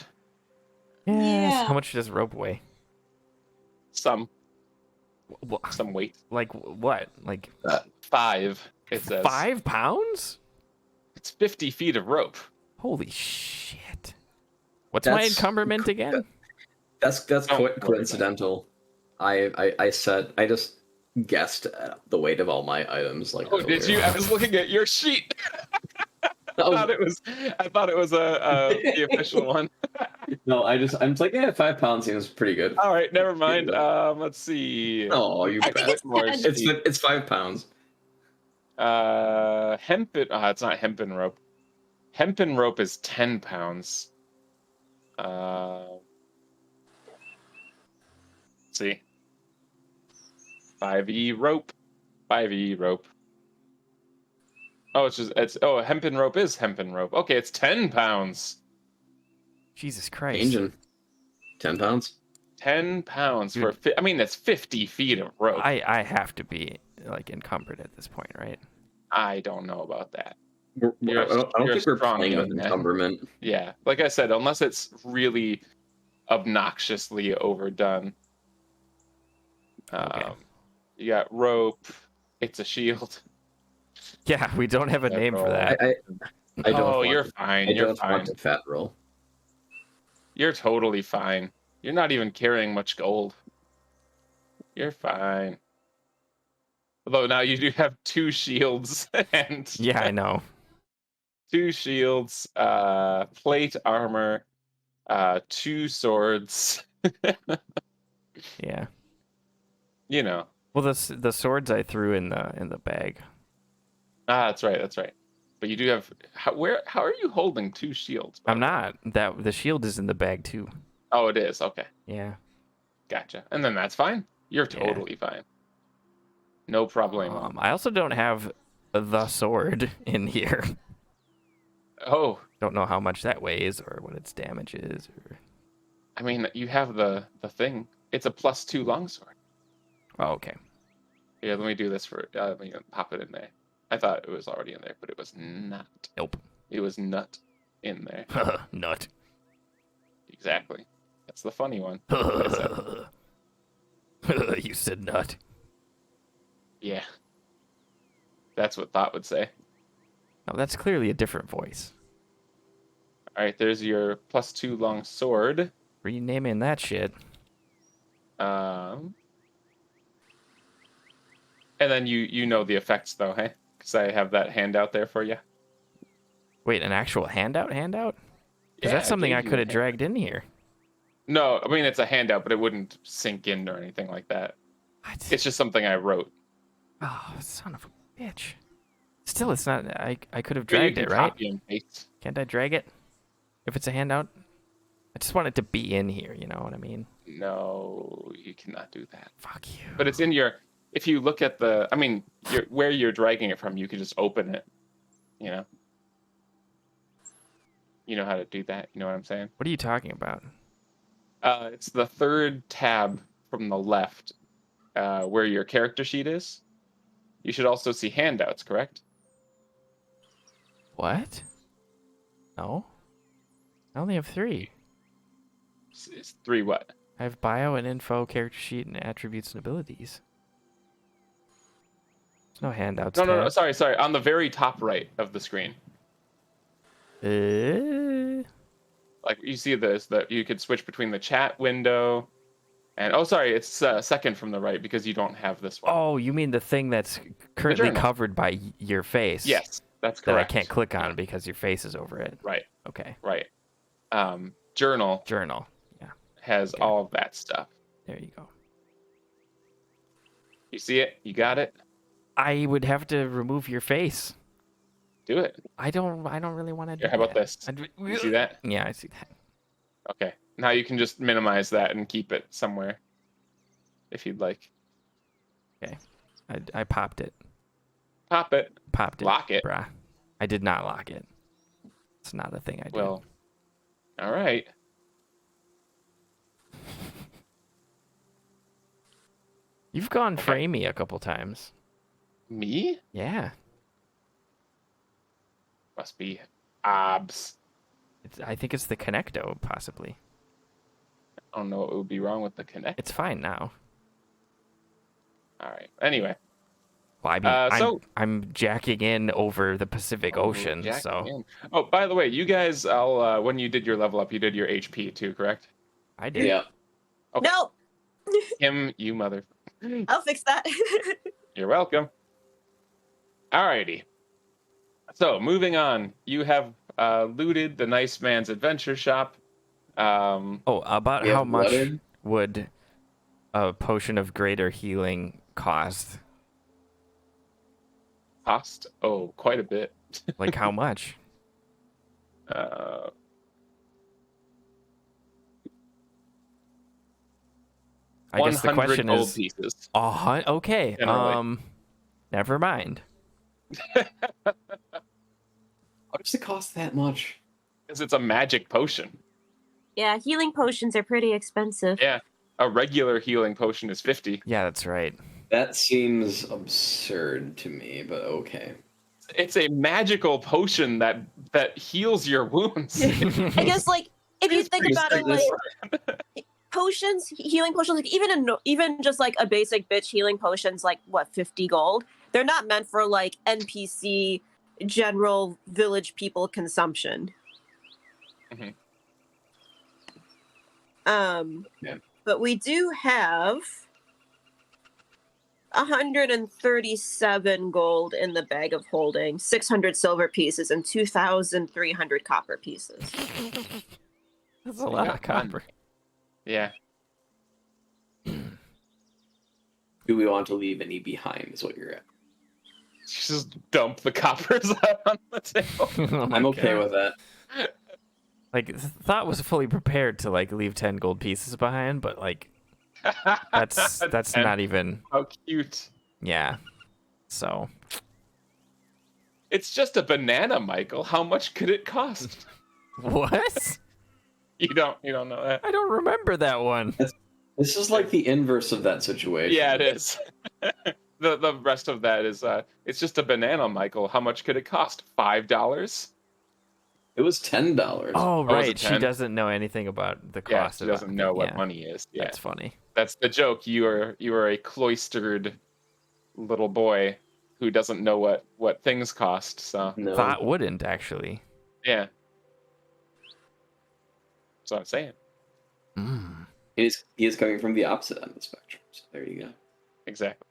Yes. Yeah. How much does rope weigh? Some What? weight. Like what? Like 5, it says. 5 pounds? It's 50 feet of rope. Holy shit! What's my That's- encumberment again? That's Don't worry about it. coincidental. I said I just guessed at the weight of all my items. Like Oh, did you? I was looking at your sheet. I thought it was the official one. No, I'm just like, yeah, 5 pounds seems pretty good. All right, never mind. Let's see. Oh, you I think it's more 10. it's 5 pounds. Hempen. It's not hempen rope. Hempen rope is 10 pounds. Let's see. 5e rope. 5e rope. Oh, hempen rope is hempen rope. Okay, it's 10 pounds. Jesus Christ! Changing £10. 10 pounds Dude. I mean, that's 50 feet of rope. I have to be like encumbered at this point, right? I don't know about that. I don't think we're strong playing with young man. encumberment. Yeah, like I said, unless it's really obnoxiously overdone. Okay. You got rope. It's a shield. Yeah, we don't have a name for that. I don't. Oh, want you're to- fine. I You're don't fine. want to fat roll. You're totally fine. You're not even carrying much gold. You're fine. Although now you do have 2 shields and Yeah, I know. 2 shields, plate armor, 2 swords. Yeah. You know. Well, the swords I threw in the bag. That's right. That's right. But you do have how are you holding 2 shields? I'm not. The shield is in the bag too. Oh, it is. Okay. Yeah. Gotcha. And then that's fine. You're Yeah. totally fine. No problem. I also don't have the sword in here. Oh, Don't know how much that weighs or what its damage is. Or... I mean, you have the thing. It's a +2 longsword. Oh, okay. Here, let me do this for. Let me pop it in there. I thought it was already in there, but it was not. Nope. It was not in there. Nut. Exactly. That's the funny one. You said nut. Yeah. That's what Thought would say. No, that's clearly a different voice. All right, there's your +2 long sword. Renaming that shit. And then you know the effects though, hey? Because I have that handout there for you. Wait, an actual handout? Handout? Because Yeah, that's something I gave you could a have dragged in here. No, I mean it's a handout, but it wouldn't sink in or anything like that. What? It's just something I wrote. Oh, son of a bitch. Still, it's not. I could have But you dragged can it, right? copy and paste. Can't I drag it? If it's a handout? I just want it to be in here, you know what I mean? No, you cannot do that. Fuck you. But it's in your. If you look at the, I mean, where you're dragging it from, you can just open it. You know. You know how to do that. You know what I'm saying? What are you talking about? It's the 3rd tab from the left, where your character sheet is. You should also see handouts, correct? What? No. I only have 3. It's 3 what? I have bio and info, character sheet, and attributes and abilities. There's no handouts. No. Sorry. On the very top right of the screen. Like you see this, that you could switch between the chat window and it's second from the right because you don't have this one. Oh, you mean the thing that's currently journal. covered by your face? Yes, that's That I correct. can't click on because your face is over it. Right. Okay. Right. Journal Journal. Yeah. has all of that stuff. There you go. You see it? You got it? I would have to remove your face. Do it. I don't really want to do Here, how about that. this? You see that? Yeah, I see that. Okay. Now you can just minimize that and keep it somewhere if you'd like. Okay. I popped it. Pop it. Popped it. Lock it. Bruh. I did not lock it. It's not a thing I did. Well, all right. You've gone Okay. framey a couple times. Me? Yeah. Must be obs. I think it's the Connecto, possibly. I don't know what would be wrong with the Connect. It's fine now. All right. Anyway. Well, I mean, so- I'm jacking in over the Pacific Ocean, Jack so in. Oh, by the way, you guys, when you did your level up, you did your HP too, correct? I did. Yeah. Okay. No, Him, you mother. I'll fix that. You're welcome. Alrighty. So, moving on. You have looted the Nice Man's Adventure Shop. Oh, about We how have much blooded. would a potion of greater healing cost? Cost? Oh, quite a bit. Like how much? Uh, I guess the 100 question gold is, pieces. okay, Generally. never mind. How does it cost that much? Because it's a magic potion. Yeah, healing potions are pretty expensive. Yeah, a regular healing potion is 50. Yeah, that's right. That seems absurd to me, but okay. It's a magical potion that heals your wounds. I guess, like, if you It's think pretty about it, like, straightforward. potions, healing potions, like even just like a basic bitch healing potion's like what, 50 gold. They're not meant for like NPC general village people consumption. Mhm. Yeah. But we do have 137 gold in the bag of holding, 600 silver pieces, and 2,300 copper pieces. That's a lot Yeah, of copper. Yeah. Do we want to leave any behind? Is what you're at. Just dump the coppers out on the table. Oh my I'm okay God. with that. Like, Thought was fully prepared to like leave 10 gold pieces behind, but like that's And not even. how cute. Yeah. So It's just a banana, Michael. How much could it cost? what? You don't know that. I don't remember that one. This is like the inverse of that situation. Yeah, it is. The rest of that is it's just a banana, Michael. How much could it cost? $5? It was $10. Oh, was it right. She 10? doesn't know anything about the Yeah, cost she of doesn't it. know what Yeah, money is. Yeah, that's funny. that's the joke. You are a cloistered little boy who doesn't know what things cost. So No. Thought wouldn't actually. yeah, that's what I'm saying. Mm. He is coming from the opposite end of the spectrum. So there you go. Exactly.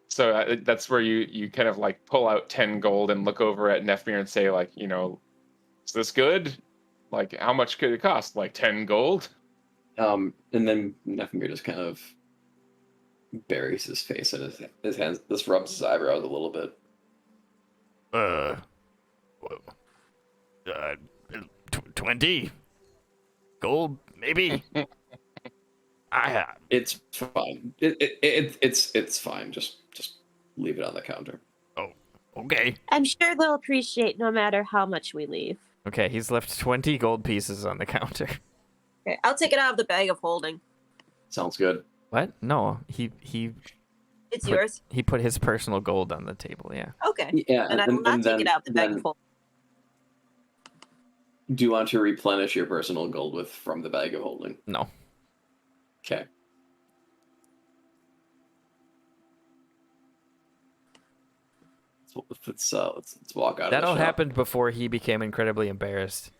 So that's where you kind of like pull out 10 gold and look over at Nefmir and say, like, is this good? Like, how much could it cost? Like 10 gold? And then Nefmir just kind of buries his face in his hands. This rubs his eyebrows a little bit. 20 gold, maybe. It's fine. It's fine. Just leave it on the counter. Okay. I'm sure they'll appreciate no matter how much we leave. Okay, he's left 20 gold pieces on the counter. Okay, I'll take it out of the bag of holding. Sounds good. What? No, he It's put, yours. he put his personal gold on the table. Yeah. Okay. Yeah, And I will not take it out of the bag of holding. Do you want to replenish your personal gold from the bag of holding? No. Okay. Let's walk out. That of all the shop. happened before he became incredibly embarrassed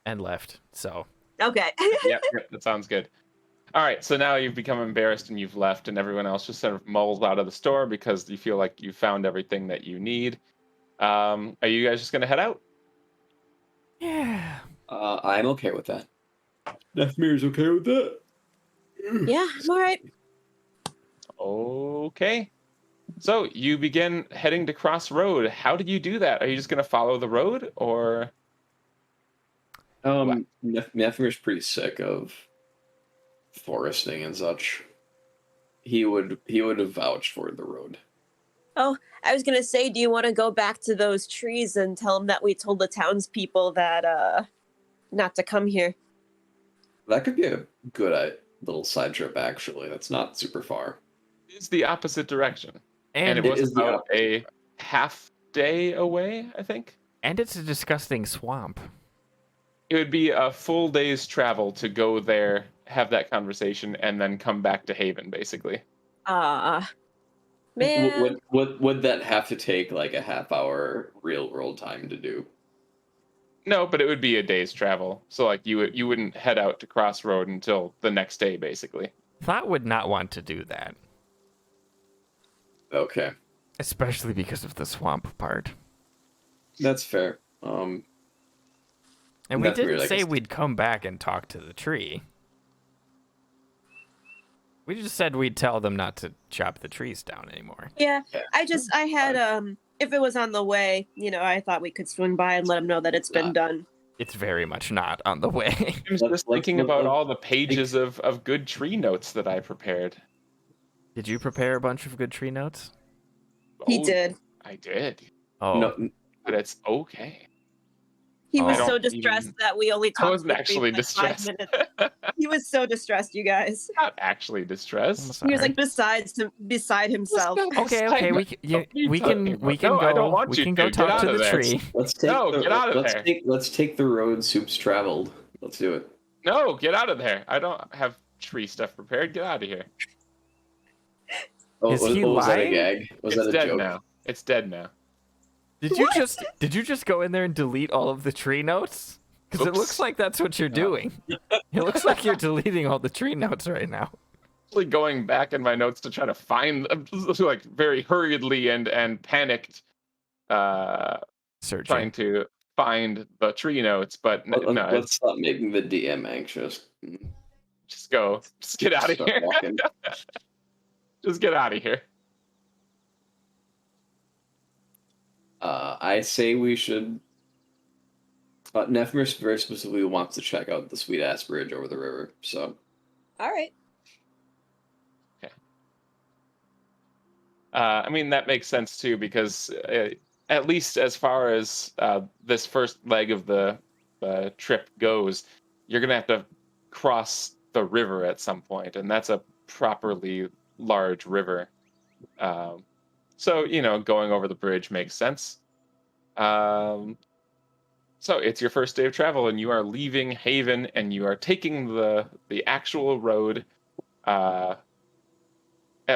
and left. So Okay. Yep, that sounds good. All right, so now you've become embarrassed and you've left, and everyone else just sort of mulls out of the store because you feel like you found everything that you need. Are you guys just gonna head out? yeah. I'm okay with that. Nefmir's okay with that. Yeah, I'm all right. Okay. So you begin heading to Crossroad. How did you do that? Are you just gonna follow the road, or? Nefmir's pretty sick of foresting and such. He would have vouched for the road. Oh, I was gonna say, do you want to go back to those trees and tell them that we told the townspeople that not to come here? That could be a good little side trip. Actually, that's not super far. It's the opposite direction, And it it was is the about a half day away, I think. it's a disgusting swamp. It would be a full day's travel to go there, have that conversation, and then come back to Haven, basically. Man. Would that have to take like a half hour real world time to do? No, but it would be a day's travel. So like you wouldn't head out to Crossroad until the next day, basically. Thought would not want to do that, Okay, especially because of the swamp part. that's fair. And we That's didn't weird, I say guess. we'd come back and talk to the tree. We just said we'd tell them not to chop the trees down anymore. Yeah, Yeah. I had if it was on the way, I thought we could swing by and let them know that it's been done. It's very much not on the way. I was Let's- just thinking let's- about let's- all the pages of good tree notes that I prepared. Did you prepare a bunch of good tree notes? He Oh, did. I did, Oh, No, but it's okay. He was Oh. so distressed that we only talked. I wasn't for actually 5 distressed. minutes. He was so distressed, you guys. Not actually distressed. I'm He was sorry. like beside himself. Okay, we can No, I don't go. want We you can to. go Get talk out to of the there. tree. Let's take No, the, get out of let's there. let's take the road Soup's traveled. Let's do it. No, get out of there. I don't have tree stuff prepared. Get out of here. Oh, Is he was that a lying? gag? Was It's that a dead joke? now. It's dead now. Did you just go in there and delete all of the tree notes? Because it Oops. looks like that's what you're doing. It looks like you're deleting all the tree notes right now. Actually going back in my notes to try to find, like, very hurriedly and panicked, Searching. trying to find the tree notes, but no, Let's stop making the DM anxious. just go. Just get out of Start here. walking. Just get out of here. I say we should. Nephmir very specifically wants to check out the sweet ass bridge over the river. So All right. I mean, that makes sense too, because at least as far as this first leg of the trip goes, you're going to have to cross the river at some point, and that's a properly large river. So, going over the bridge makes sense. So it's your first day of travel, and you are leaving Haven, and you are taking the actual road, at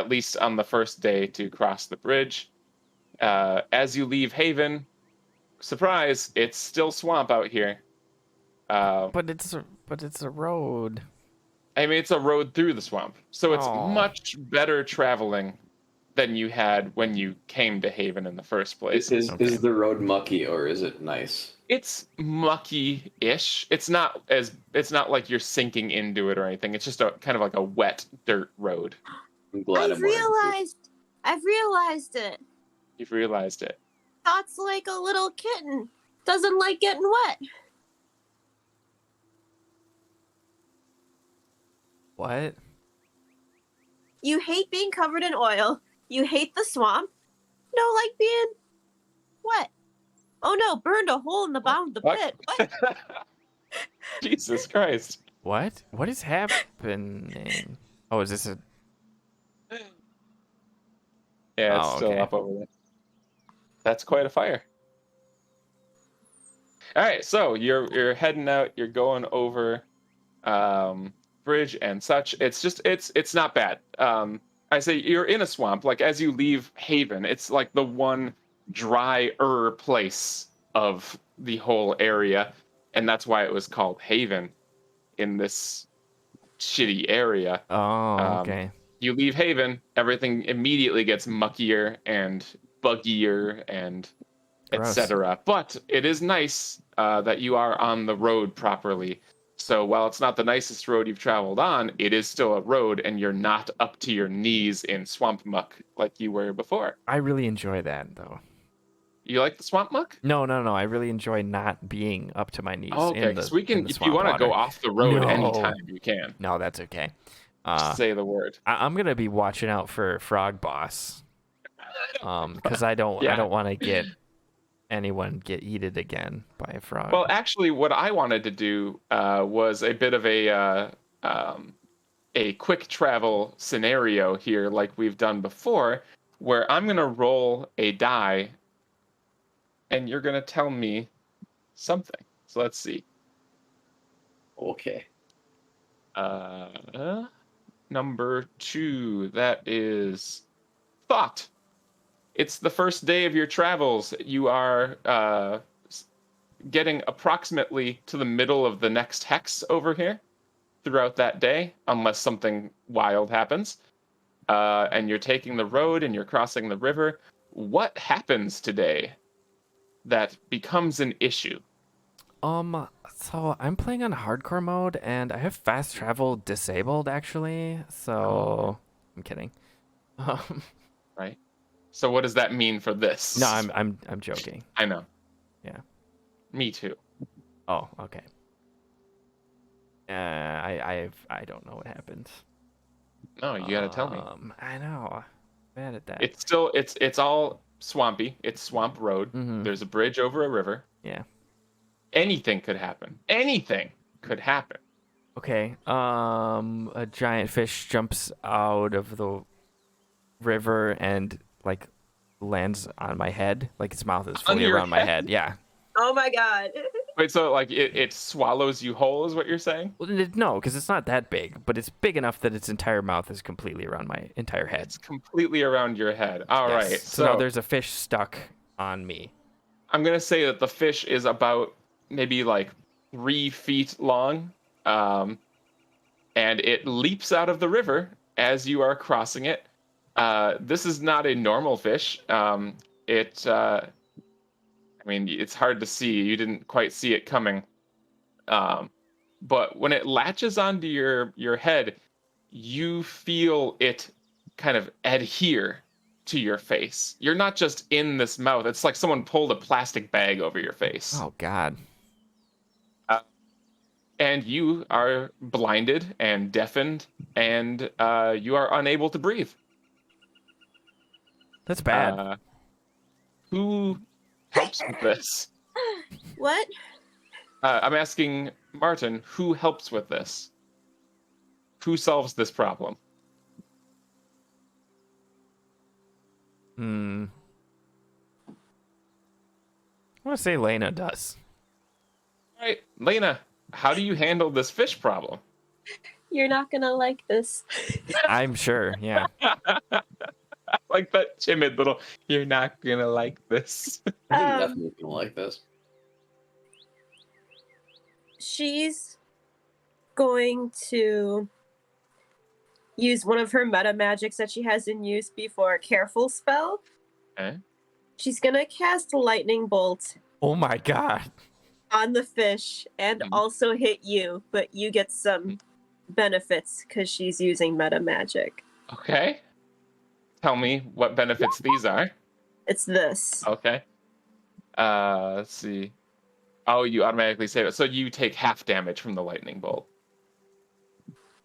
least on the first day, to cross the bridge. As you leave Haven, surprise, it's still swamp out here. But it's a road. I mean, it's a road through the swamp, so it's Aw. much better traveling than you had when you came to Haven in the first place. is Okay. the road mucky or is it nice? It's mucky-ish. It's not like you're sinking into it or anything. It's just a kind of like a wet dirt road. I'm glad I've I'm wearing realized it. You've realized it. Dot's like a little kitten. Doesn't like getting wet. What? You hate being covered in oil. You hate the swamp. No, like being wet. Oh no, burned a hole in the bottom of the What? pit. What? Jesus Christ. What? What is happening? Oh, is this a? Yeah, it's Oh, still okay. up over there. That's quite a fire. All right, so you're heading out. You're going over bridge and such. It's not bad. I say you're in a swamp. Like, as you leave Haven, it's like the one drier place of the whole area, and that's why it was called Haven in this shitty area. Oh, okay. You leave Haven, everything immediately gets muckier and buggier and Gross. etc. But it is nice that you are on the road properly. So while it's not the nicest road you've traveled on, it is still a road, and you're not up to your knees in swamp muck like you were before. I really enjoy that though. You like the swamp muck? No. I really enjoy not being up to my knees. Oh, okay, in the, because we in can. the If you swamp want to water. go off the road No. anytime, you can. No, that's okay. Just say the word. I'm gonna be watching out for Frog Boss. Because I don't Yeah. want to get anyone get eaten again by a frog. Well, actually, what I wanted to do was a bit of a quick travel scenario here, like we've done before, where I'm gonna roll a die, and you're gonna tell me something. So let's see. Okay. Number 2. That is thought. It's the first day of your travels. You are getting approximately to the middle of the next hex over here throughout that day, unless something wild happens. And you're taking the road and you're crossing the river. What happens today that becomes an issue? So I'm playing on hardcore mode, and I have fast travel disabled actually. So I'm kidding. Right. So what does that mean for this? No, I'm joking. I know. Yeah. Me too. Oh, okay. I don't know what happened. No, you gotta tell me. I know. Bad at that. It's all swampy. It's swamp road. Mhm. There's a bridge over a river. Yeah. Anything could happen. Anything could happen. Okay. A giant fish jumps out of the river and like lands on my head. Like its mouth is fully around my head. Yeah. Oh my god. Wait, so like it swallows you whole, is what you're saying? Well, no, because it's not that big, but it's big enough that its entire mouth is completely around my entire head. It's completely around your head. All Yes. right. So now there's a fish stuck on me. I'm gonna say that the fish is about maybe like 3 feet long, and it leaps out of the river as you are crossing it. This is not a normal fish. I mean, it's hard to see. You didn't quite see it coming. But when it latches onto your head, you feel it kind of adhere to your face. You're not just in this mouth. It's like someone pulled a plastic bag over your face. Oh, God. And you are blinded and deafened, and you are unable to breathe. That's bad. Who helps with this? What? I'm asking Martin, who helps with this? Who solves this problem? I want to say Lena does. All right, Lena, how do you handle this fish problem? You're not gonna like this. I'm sure, yeah. Like that timid little, you're not gonna like this. I'm definitely gonna like this. She's going to use one of her meta magics that she hasn't used before, careful spell. Okay. She's gonna cast lightning bolt Oh my God. on the fish and also hit you, but you get some benefits because she's using meta magic. Okay. Tell me what benefits these are. It's this. Okay. Let's see. Oh, you automatically save it. So you take half damage from the lightning bolt.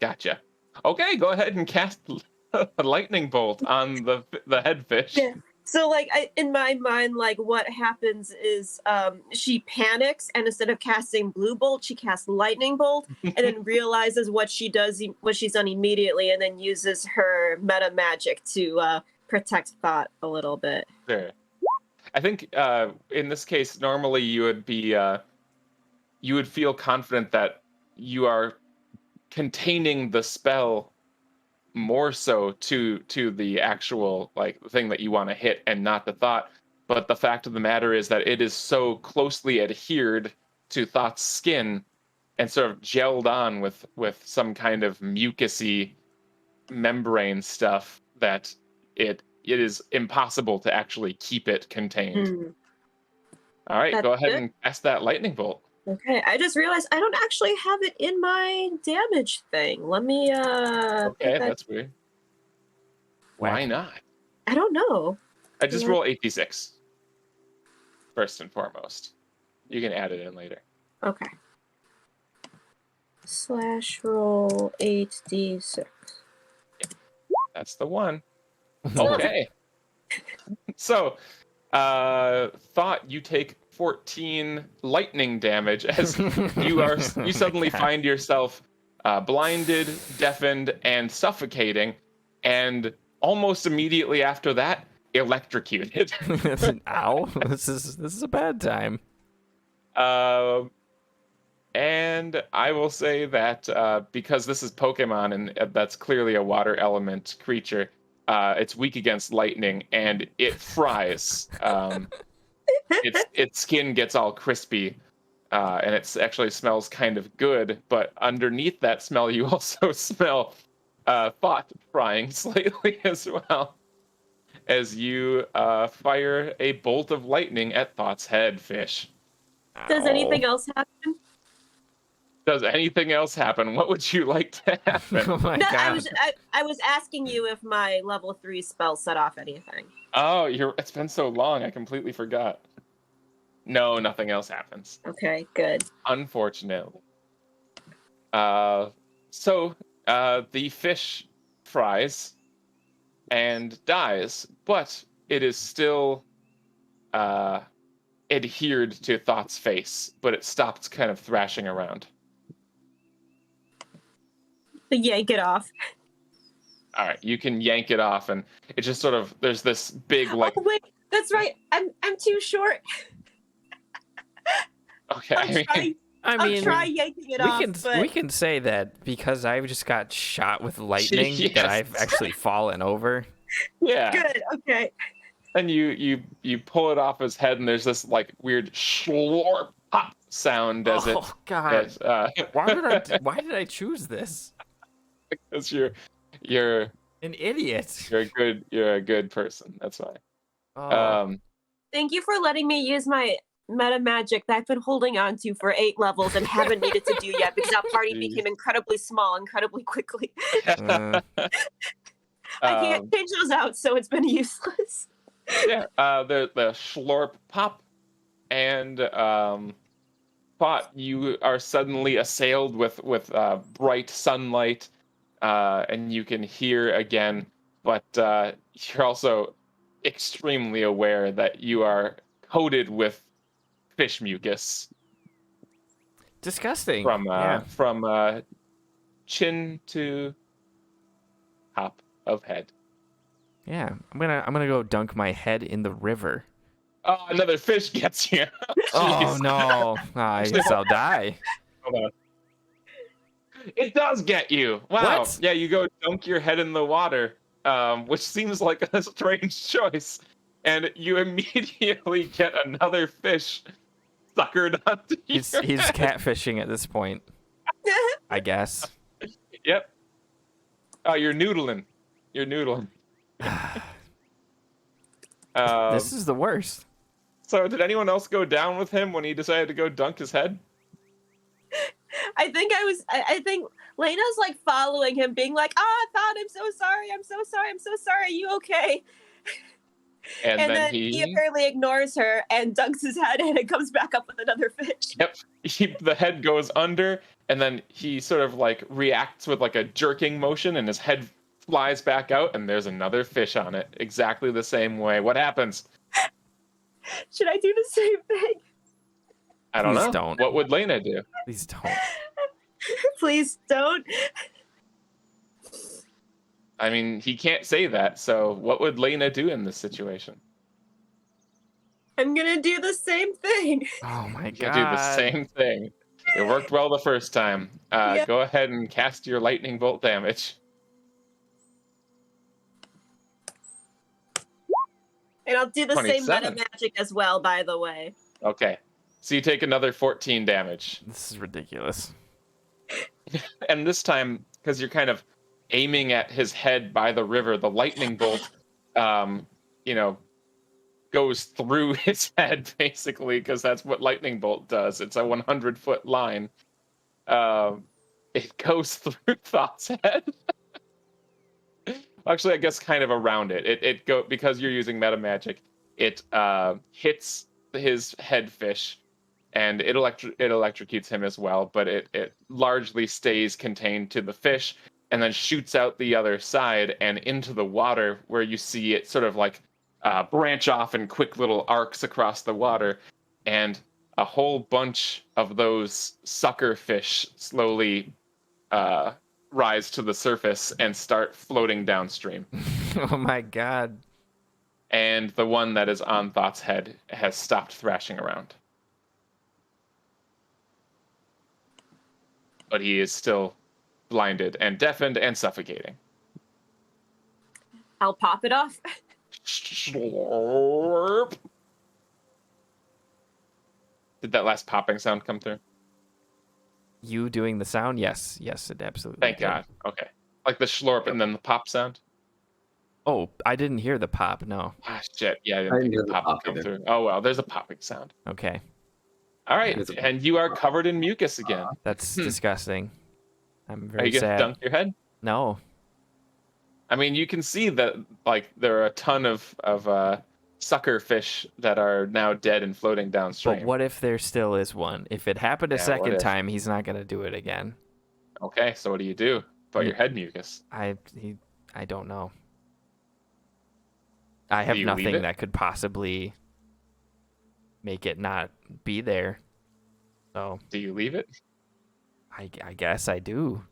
Gotcha. Okay, go ahead and cast a lightning bolt on the head fish. Yeah. So, like, in my mind, like, what happens is she panics, and instead of casting blue bolt, she casts lightning bolt, and then realizes what she's done immediately, and then uses her meta magic to protect Thought a little bit. Sure. I think in this case, normally you would be you would feel confident that you are containing the spell more so to the actual like thing that you want to hit and not the Thought. But the fact of the matter is that it is so closely adhered to Thought's skin and sort of gelled on with some kind of mucusy membrane stuff that it is impossible to actually keep it contained. All right, That's go ahead good. and cast that lightning bolt. Okay, I just realized I don't actually have it in my damage thing. Let me Okay, that's weird. Why not? I don't know. I just roll 86 first and foremost. You can add it in later. Okay. /roll 8d6. That's the one. Okay. So, Thought, you take 14 lightning damage as you suddenly find yourself blinded, deafened, and suffocating, and almost immediately after that, electrocuted. Ow! This is a bad time. And I will say that because this is Pokemon and that's clearly a water element creature, it's weak against lightning and it fries. Its skin gets all crispy, and it actually smells kind of good. But underneath that smell, you also smell Thought frying slightly as well, as you fire a bolt of lightning at Thought's head, Fish. Does anything else happen? Does anything else happen? What would you like to happen? Oh my No, God. I was asking you if my level 3 spell set off anything. Oh, it's been so long, I completely forgot. No, nothing else happens. Okay, good. Unfortunately. So the fish fries and dies, but it is still adhered to Thought's face, but it stopped kind of thrashing around. Yank it off. All right, you can yank it off, and it just sort of, there's this big, like... Oh, wait, that's right. I'm too short. Okay, I'll try yanking it off. We can say that because I just got shot with lightning that I've actually fallen over. Yeah. Good, okay. And you pull it off his head, and there's this like weird slorp pop sound as it. Oh God! As, why did I choose this? Because you're an idiot. You're a good person. That's why. Oh. Thank you for letting me use my meta magic that I've been holding on to for 8 levels and haven't needed to do yet because that party became incredibly small incredibly quickly. I can't change those out, so it's been useless. Yeah, the slorp pop, and Pot, you are suddenly assailed with bright sunlight, and you can hear again, but you're also extremely aware that you are coated with fish mucus. Disgusting. From chin to top of head. Yeah, I'm gonna go dunk my head in the river. Oh, another fish gets you. Oh no! I guess I'll die. Hold on. It does get you. Wow. What? Yeah, you go dunk your head in the water, which seems like a strange choice, and you immediately get another fish suckered onto you. He's catfishing at this point, I guess. Yep. Oh, you're noodling. This is the worst. So did anyone else go down with him when he decided to go dunk his head? I think Lena's like following him, being like, Thought, I'm so sorry. Are you okay? And then he apparently ignores her and dunks his head in and comes back up with another fish. Yep. The head goes under, and then he sort of like reacts with like a jerking motion, and his head flies back out, and there's another fish on it, exactly the same way. What happens? Should I do the same thing? I don't know. Please don't. What would Lena do? Please don't. Please don't. I mean, he can't say that, so what would Lena do in this situation? I'm gonna do the same thing. Oh my God. Do the same thing. It worked well the first time. Yeah. Go ahead and cast your lightning bolt damage. And I'll do the 27. same meta magic as well, by the way. Okay. So you take another 14 damage. This is ridiculous. And this time, because you're kind of aiming at his head by the river, the lightning bolt, goes through his head, basically, because that's what lightning bolt does. It's a 100-foot line. It goes through Thought's head. Actually, I guess kind of around it. Because you're using meta magic, it hits his head fish, and it electrocutes him as well, but it largely stays contained to the fish, and then shoots out the other side and into the water, where you see it sort of like branch off in quick little arcs across the water, and a whole bunch of those sucker fish slowly rise to the surface and start floating downstream. Oh my God. And the one that is on Thought's head has stopped thrashing around. But he is still blinded and deafened and suffocating. I'll pop it off. Slurp. Did that last popping sound come through? You doing the sound? Yes, it absolutely Thank did. God. Okay. Like the slurp and then the pop sound? Oh, I didn't hear the pop, no. Ah, shit. Yeah, I didn't think the pop would come through. Oh, well, there's a popping sound. Okay. All right, and you are covered in mucus again. That's disgusting. I'm very Are you going sad. to dunk your head? No. I mean, you can see that, like, there are a ton of sucker fish that are now dead and floating downstream. But what if there still is one? If it happened a second time, he's not going to do it again. Okay, so what do you do about your head mucus? I don't know. I have Do you leave nothing it? that could possibly make it not be there. So Do you leave it? I guess I do.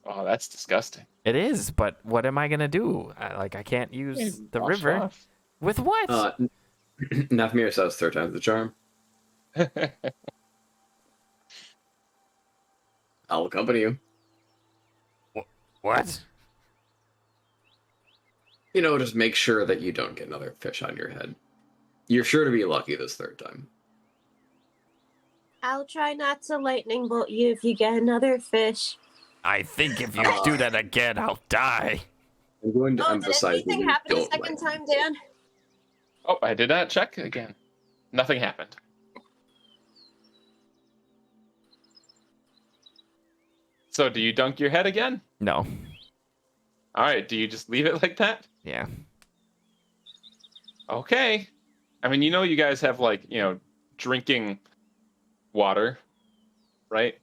Oh, that's disgusting. It is, but what am I gonna do? I can't use the Wash it river. off. With what? Nathmir says third time's the charm. I'll accompany you. What? Just make sure that you don't get another fish on your head. You're sure to be lucky this third time. I'll try not to lightning bolt you if you get another fish. I think if you do that again, I'll die. I'm going to Did emphasize anything that you happen the don't second like time, Dan? Oh, I did not check again. Nothing happened. So, do you dunk your head again? No. All right. Do you just leave it like that? Yeah. Okay. I mean, you guys have drinking water, right?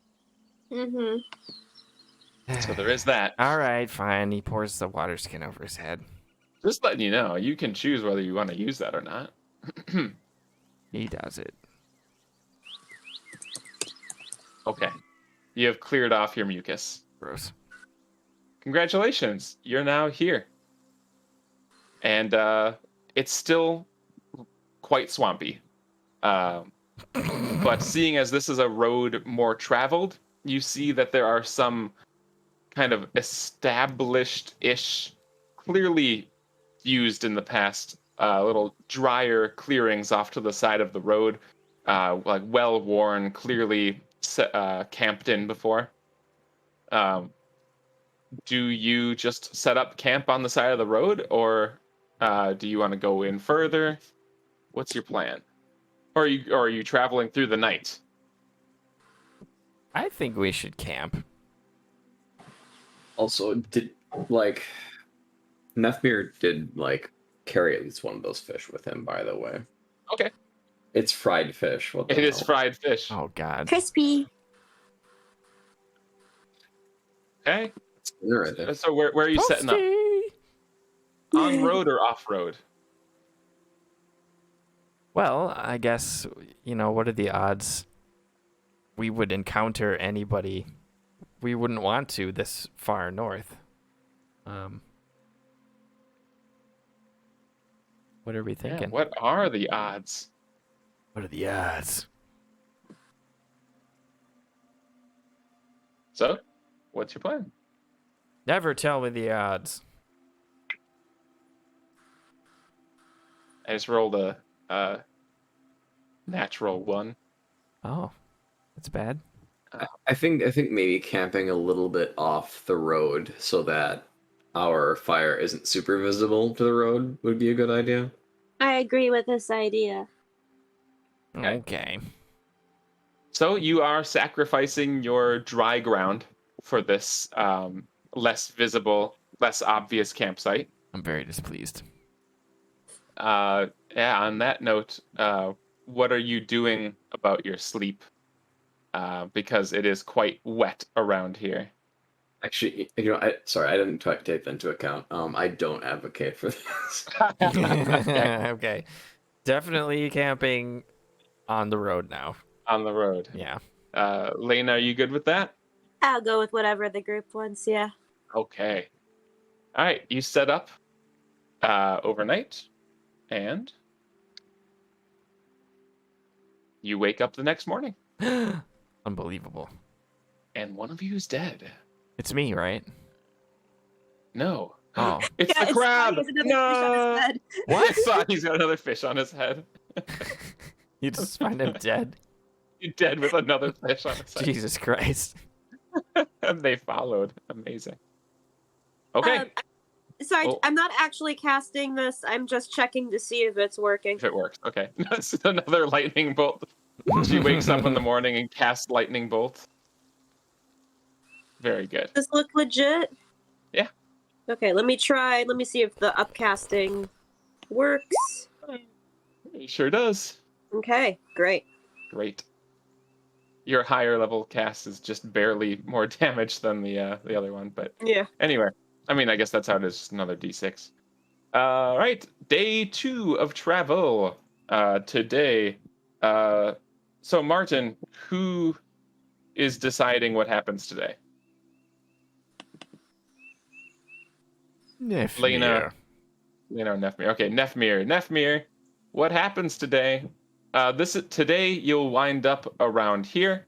Mm-hmm. So there is that. All right, fine. He pours the water skin over his head. Just letting you know, you can choose whether you want to use that or not. He does it. Okay. You have cleared off your mucus. Gross. Congratulations. You're now here. And it's still quite swampy. But seeing as this is a road more traveled, you see that there are some kind of established-ish, clearly used in the past, little drier clearings off to the side of the road, like well-worn, clearly camped in before. Do you just set up camp on the side of the road, or do you want to go in further? What's your plan? Or are you traveling through the night? I think we should camp. Also, Nethmir did carry at least one of those fish with him, by the way. Okay. It's fried fish. What the It is hell? fried fish. Oh God. Crispy. Okay. It's dinner right there. So where are you setting up? Toasty! On road or off road? Well, I guess, what are the odds we would encounter anybody we wouldn't want to this far north? What are we Yeah, thinking? what are the odds? What are the odds? So, what's your plan? Never tell me the odds. I just rolled a natural 1. Oh, that's bad. I think maybe camping a little bit off the road so that our fire isn't super visible to the road would be a good idea. I agree with this idea. Okay. So you are sacrificing your dry ground for this less visible, less obvious campsite. I'm very displeased. Yeah, on that note, what are you doing about your sleep? Because it is quite wet around here. Actually, I didn't take that into account. I don't advocate for this. Okay. Definitely camping on the road now. On the road. Yeah. Lane, are you good with that? I'll go with whatever the group wants, yeah. Okay. All right, you set up overnight, and you wake up the next morning, Unbelievable. and one of you is dead. It's me, right? No. Oh. It's Yeah, the it's crab! funny, there's another fish on his head. What? It's fine, he's got another fish on his head. You just find him dead? He's dead with another fish on his head. Jesus Christ. And they followed. Amazing. Okay, Sorry, Oh. I'm not actually casting this. I'm just checking to see if it's working. if it works. Okay. That's another lightning bolt. She wakes up in the morning and casts lightning bolt. Very good. Does this look legit? Yeah. Okay, let me try. Let me see if the upcasting works. It sure does. Okay, great. Great. Your higher level cast is just barely more damage than the other one, but Yeah. anyway, I mean, I guess that's how it is. Just another d6. Right, day 2 of travel. Today, So Martin, who is deciding what happens today? Nefmir. Nefmir. Okay, Nefmir. What happens today? Today you'll wind up around here,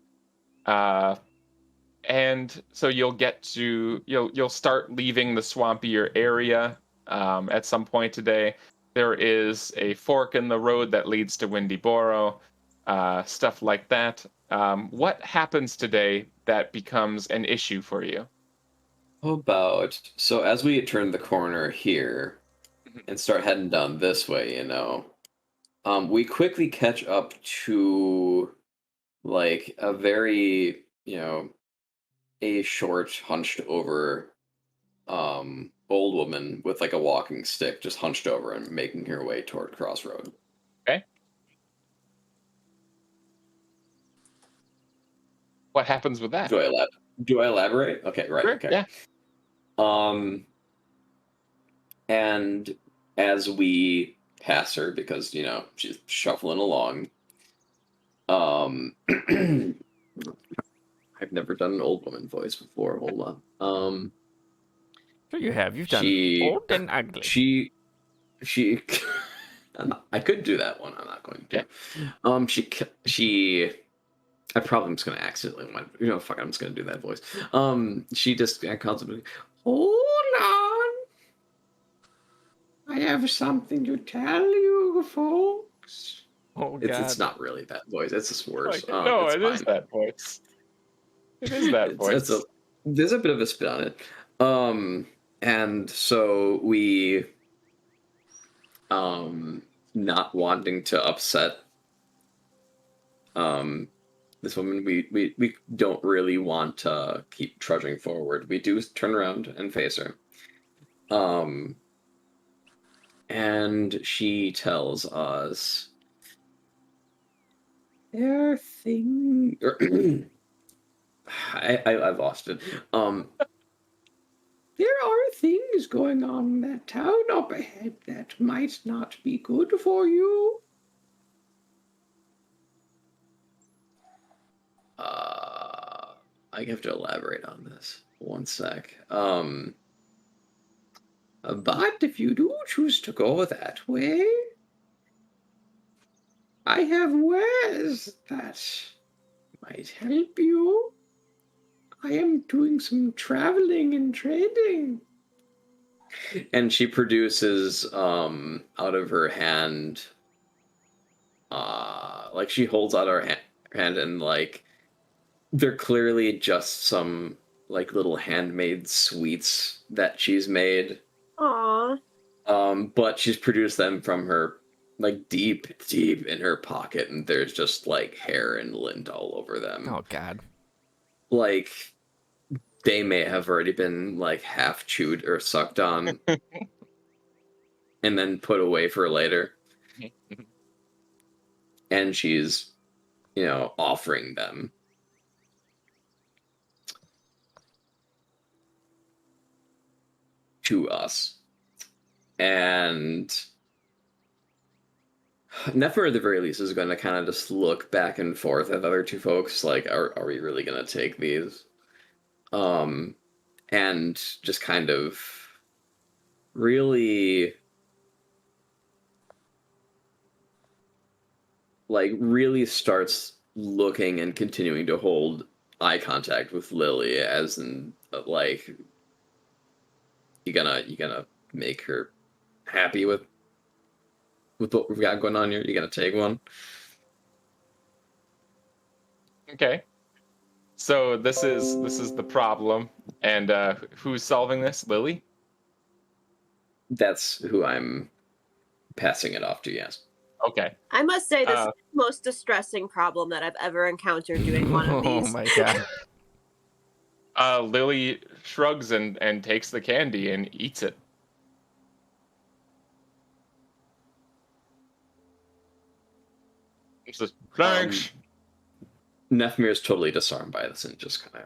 and so you'll start leaving the swampier area at some point today. There is a fork in the road that leads to Windy Boro, stuff like that. What happens today that becomes an issue for you? So as we turn the corner here and start heading down this way, we quickly catch up to like a very, a short, hunched over old woman with like a walking stick just hunched over and making her way toward Crossroad. Okay. What happens with that? Do I elaborate? Okay, right. Sure, okay. Yeah. And as we pass her, because she's shuffling along, I've never done an old woman voice before. Hold on. Sure you have. You've done old and ugly. She. I could do that one. I'm not going to. Yeah. She. I probably am just gonna accidentally. Fuck. I'm just gonna do that voice. She just constantly. Hold on. I have something to tell you, folks. Oh God. It's not really that voice. It's just worse. No, it is that voice. It is that voice. There's a bit of a spit on it. And so we, not wanting to upset, this woman, we don't really want to keep trudging forward. We do turn around and face her. And she tells us there are things. I've lost it. There are things going on in that town up ahead that might not be good for you. I have to elaborate on this. One sec. But if you do choose to go that way, I have wares that might help you. I am doing some traveling and trading. And she produces out of her hand, like she holds out her hand and like they're clearly just some like little handmade sweets that she's made. Aww. But she's produced them from her like deep in her pocket, and there's just like hair and lint all over them. Oh God. Like they may have already been like half chewed or sucked on and then put away for later. And she's, offering them. To us. And Neffer at the very least is going to kind of just look back and forth at the other two folks like, are we really going to take these? And just kind of really starts looking and continuing to hold eye contact with Lily, as in like you gonna make her happy with what we've got going on here? You gonna take one? Okay. So this is the problem, and who's solving this? Lily? That's who I'm passing it off to. Yes. Okay. I must say this is the most distressing problem that I've ever encountered doing one of these. Oh my God. Lily shrugs and takes the candy and eats it. She says, "Thanks." Nefmir is totally disarmed by this and just kind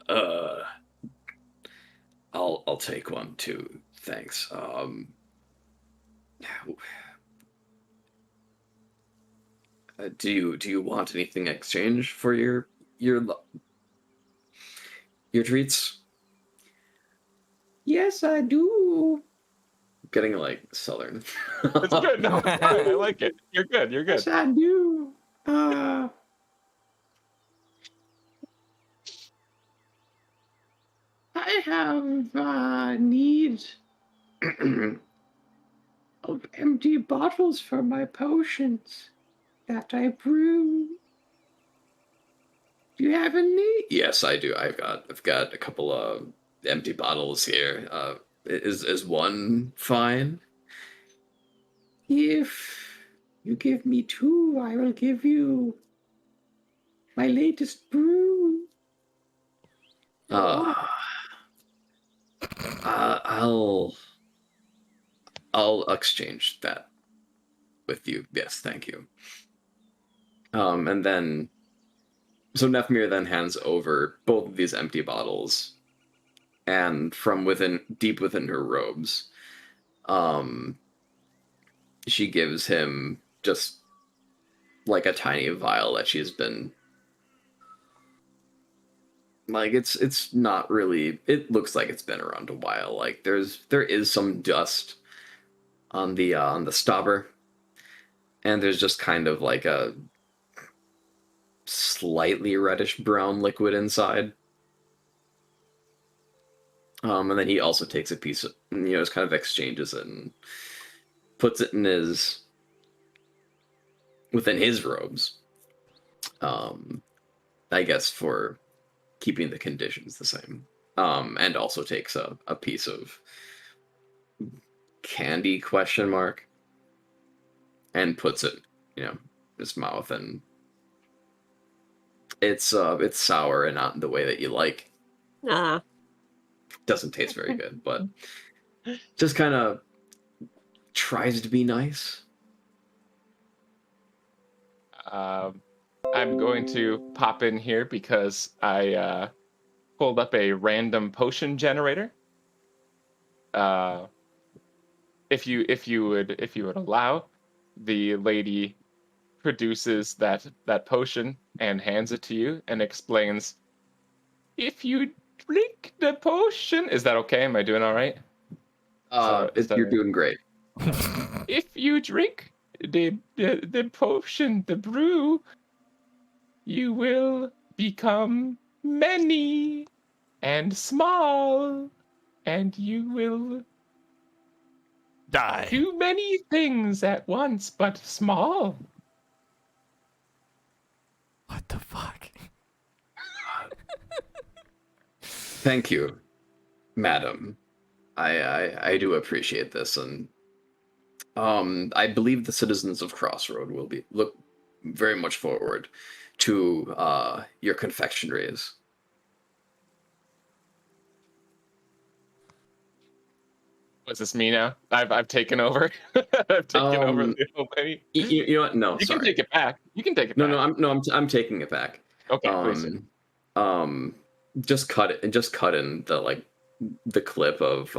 of, I'll take one too. Thanks. Do you want anything in exchange for your treats? Yes, I do. Getting like southern. It's good. No, it's fine. I like it. You're good. You're good. Yes, I do. I have need of empty bottles for my potions that I brew. Do you have any? Yes, I do. I've got a couple of empty bottles here. Is one fine? If you give me two, I will give you my latest brew. Uh, I'll exchange that with you. Yes, thank you. And then so Nephmir then hands over both of these empty bottles, and from deep within her robes, she gives him just like a tiny vial that she's been like it's not really, it looks like it's been around a while. Like there is some dust on the stopper, and there's just kind of like a slightly reddish brown liquid inside. And then he also takes a piece of, just kind of exchanges it and puts it within his robes. I guess for keeping the conditions the same. And also takes a piece of candy ? And puts it, in his mouth, and it's sour and not in the way that you like. Doesn't taste very good, but just kind of tries to be nice. I'm going to pop in here because I pulled up a random potion generator. If you would allow, the lady produces that potion and hands it to you and explains, if you drink the potion, is that okay? Am I doing all right? You're doing great. If you drink the potion, the brew, you will become many and small, and you will die. do many things at once, but small. What the fuck? Thank you, madam. I do appreciate this, and I believe the citizens of Crossroad will look very much forward to your confectionaries. What's this me now? I've taken over. I've taken over the whole lady. You know what? No, you sorry. can take it back. You can take it no, back. I'm taking it back. Okay, please. Just cut it and just cut in the clip of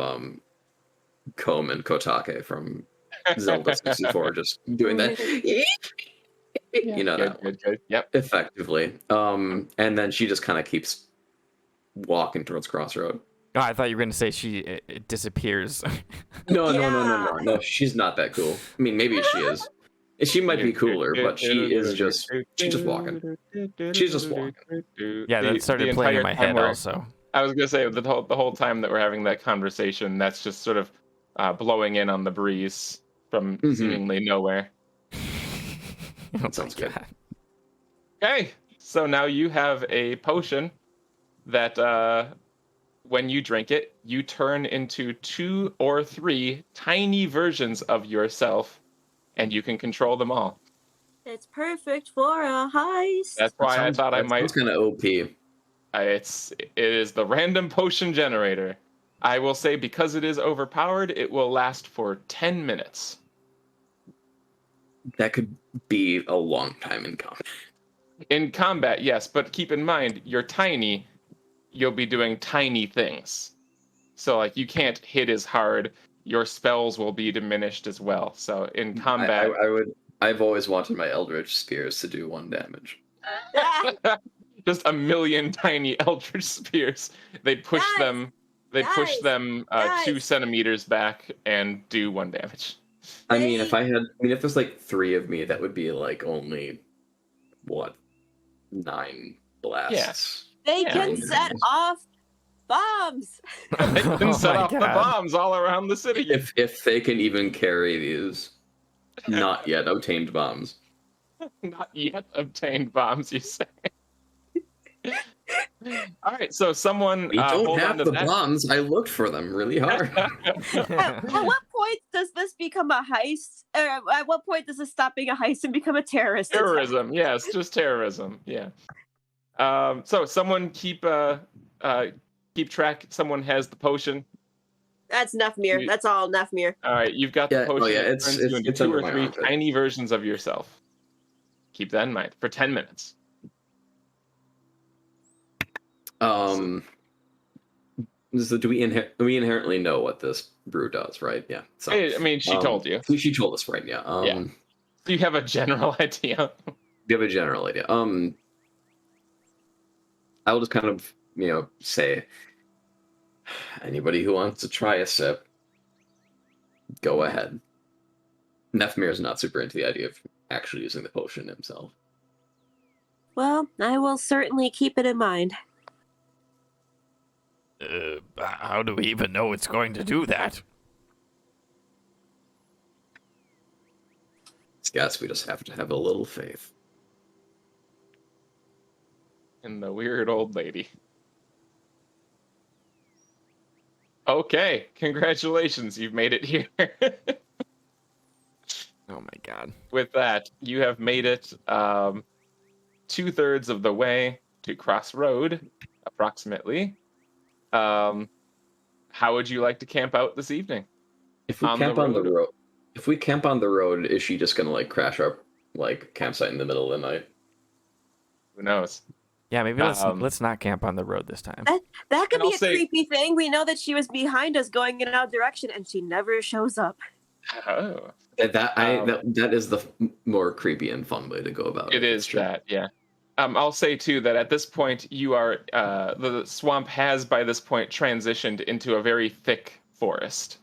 Kom and Kotake from Zelda 64 just doing that. Good. Yep. Effectively. And then she just kind of keeps walking towards Crossroad. Oh, I thought you were going to say it disappears. No, she's not that cool. I mean, maybe she is. She might be cooler, but she's just walking. She's just walking. Yeah, that started playing in my head also. I was gonna say the whole time that we're having that conversation, that's just sort of blowing in on the breeze from seemingly nowhere. That sounds good. Okay, so now you have a potion that when you drink it, you turn into 2 or 3 tiny versions of yourself, and you can control them all. It's perfect for a heist. That's why I thought I might. It's kind of OP. It is the random potion generator. I will say, because it is overpowered, it will last for 10 minutes. That could be a long time in combat. In combat, yes, but keep in mind, you're tiny. You'll be doing tiny things. So, you can't hit as hard. Your spells will be diminished as well. So, in combat... I've always wanted my Eldritch Spears to do 1 damage. Just a million tiny Eldritch Spears. They push Guys, them. They push them 2 guys. centimeters back and do 1 damage. I mean, if there's like 3 of me, that would be like only what 9 blasts. They Yeah. can set off bombs. They can Oh set my off the God. bombs all around the city. If they can even carry these not yet obtained bombs. Not yet obtained bombs, you say. All right, so someone We don't hold on have to the that. bombs. I looked for them really hard. At what point does this become a heist? At what point does this stop being a heist and become a terrorist attack? Terrorism, yes, just terrorism. Yeah. So someone keep track. Someone has the potion. That's Nefmir. That's all Nefmir. All right, you've got the Yeah, potion. oh yeah, that it's- turns you it's- into it's 2 under or my 3 armpit. tiny versions of yourself. Keep that in mind for 10 minutes. So do we inherently know what this brew does, right? Yeah. So I mean, she told you. She told us, right? Yeah. Yeah. Do you have a general idea? We have a general idea. I'll just kind of, say, anybody who wants to try a sip, go ahead. Nefmir is not super into the idea of actually using the potion himself. Well, I will certainly keep it in mind. How do we even know it's going to do that? Guess we just have to have a little faith. And the weird old lady. Okay, congratulations, you've made it here. Oh my God. With that, you have made it 2/3 of the way to Crossroad, approximately. How would you like to camp out this evening? If we On the camp on the road? road, is she just gonna crash our campsite in the middle of the night? Who knows? Yeah, maybe Um, let's not camp on the road this time. That could And I'll be a say- creepy thing. We know that she was behind us going in our direction and she never shows up. Oh, That is the more creepy and fun way to go about it. it is that, yeah. I'll say too that at this point you are the swamp has by this point transitioned into a very thick forest.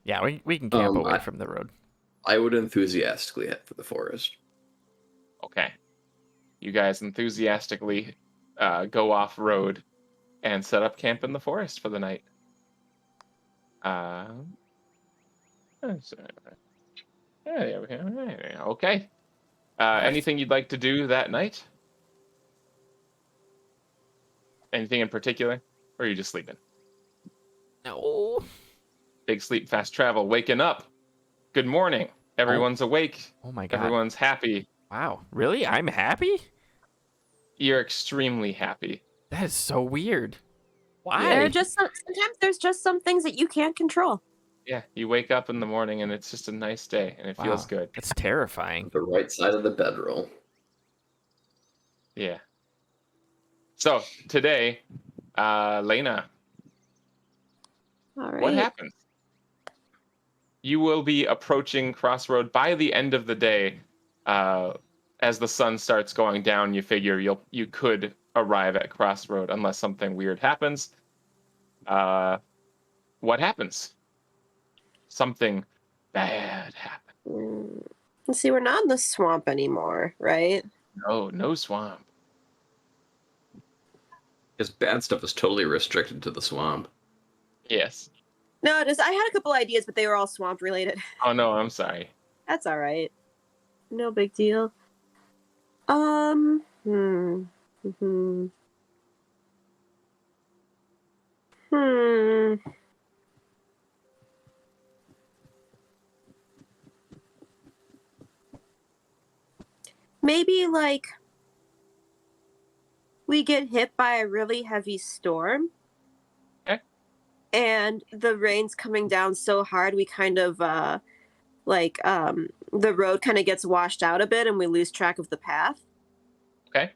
Yeah, we can camp away I- from the road. I would enthusiastically head for the forest. Okay, you guys enthusiastically go off road and set up camp in the forest for the night. Okay. Anything you'd like to do that night? Anything in particular? Or are you just sleeping? No. Big sleep, fast travel, waking up. Good morning. Everyone's awake. Oh my God. Everyone's happy. Wow. Really? I'm happy? You're extremely happy. That is so weird. Why? There are just sometimes there's just some things that you can't control. Yeah, you wake up in the morning and it's just a nice day and it feels Wow. good. That's terrifying. The right side of the bedroll. Yeah. So today, Lena, All right. what happens? You will be approaching Crossroad by the end of the day. As the sun starts going down, you figure you could arrive at Crossroad unless something weird happens. What happens? Something bad happens. Let's see, we're not in the swamp anymore, right? No swamp. His bad stuff is totally restricted to the swamp. Yes. No, I had a couple ideas, but they were all swamp related. Oh no, I'm sorry. That's all right. No big deal. Maybe we get hit by a really heavy storm. Okay. And the rain's coming down so hard we kind of the road kind of gets washed out a bit and we lose track of the path. Okay.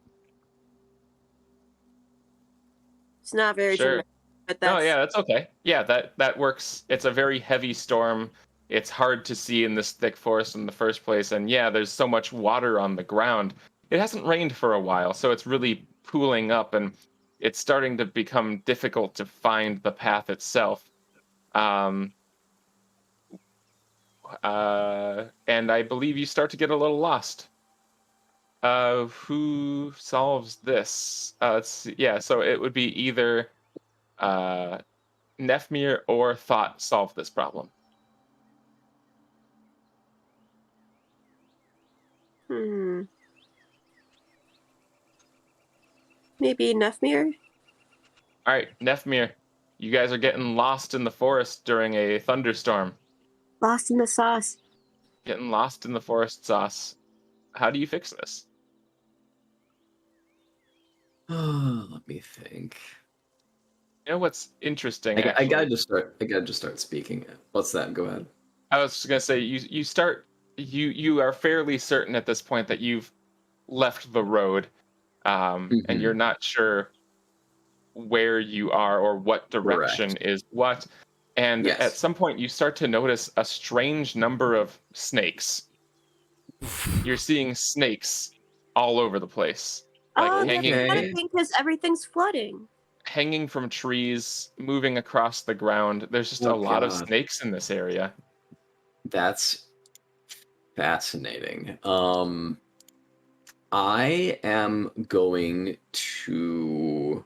It's not very Sure. dramatic, but that's No, yeah, that's okay. Yeah, that works. It's a very heavy storm. it's hard to see in this thick forest in the first place. And yeah, there's so much water on the ground. It hasn't rained for a while, so it's really pooling up, and it's starting to become difficult to find the path itself. And I believe you start to get a little lost. Who solves this? So it would be either Nefmir or Thought solve this problem. Maybe Nefmir? All right, Nefmir, you guys are getting lost in the forest during a thunderstorm. Lost in the sauce. Getting lost in the forest sauce. How do you fix this? Let me think. You know what's interesting? I gotta just start speaking. What's that? Go ahead. I was just gonna say you are fairly certain at this point that you've left the road, and you're not sure where you are or what direction is what. And at some point you start to notice a strange number of snakes. You're seeing snakes all over the place. Hanging because everything's flooding. Hanging from trees, moving across the ground. There's just a lot of snakes in this area. That's fascinating. I am going to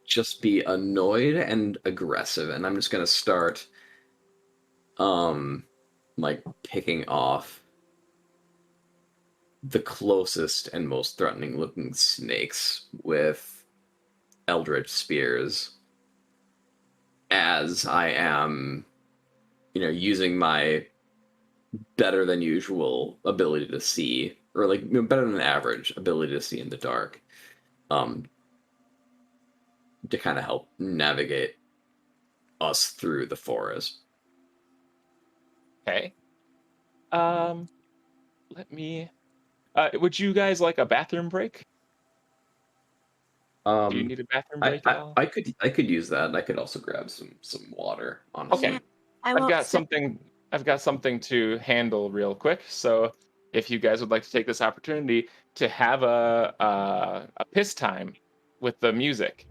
just be annoyed and aggressive, and I'm just gonna start picking off the closest and most threatening looking snakes with eldritch spears, as I am using my better than usual ability to see, or better than average ability to see in the dark, to kind of help navigate us through the forest. Okay. Let me. Would you guys like a bathroom break? Do you need a bathroom break at all? I could use that. I could also grab some water. Honestly. Okay. I've got something to handle real quick. So if you guys would like to take this opportunity to have a piss time with the music.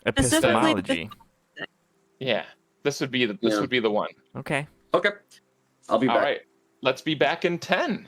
Epistemology. Yeah. This would be the one. Okay. I'll be back. All right. Let's be back in 10.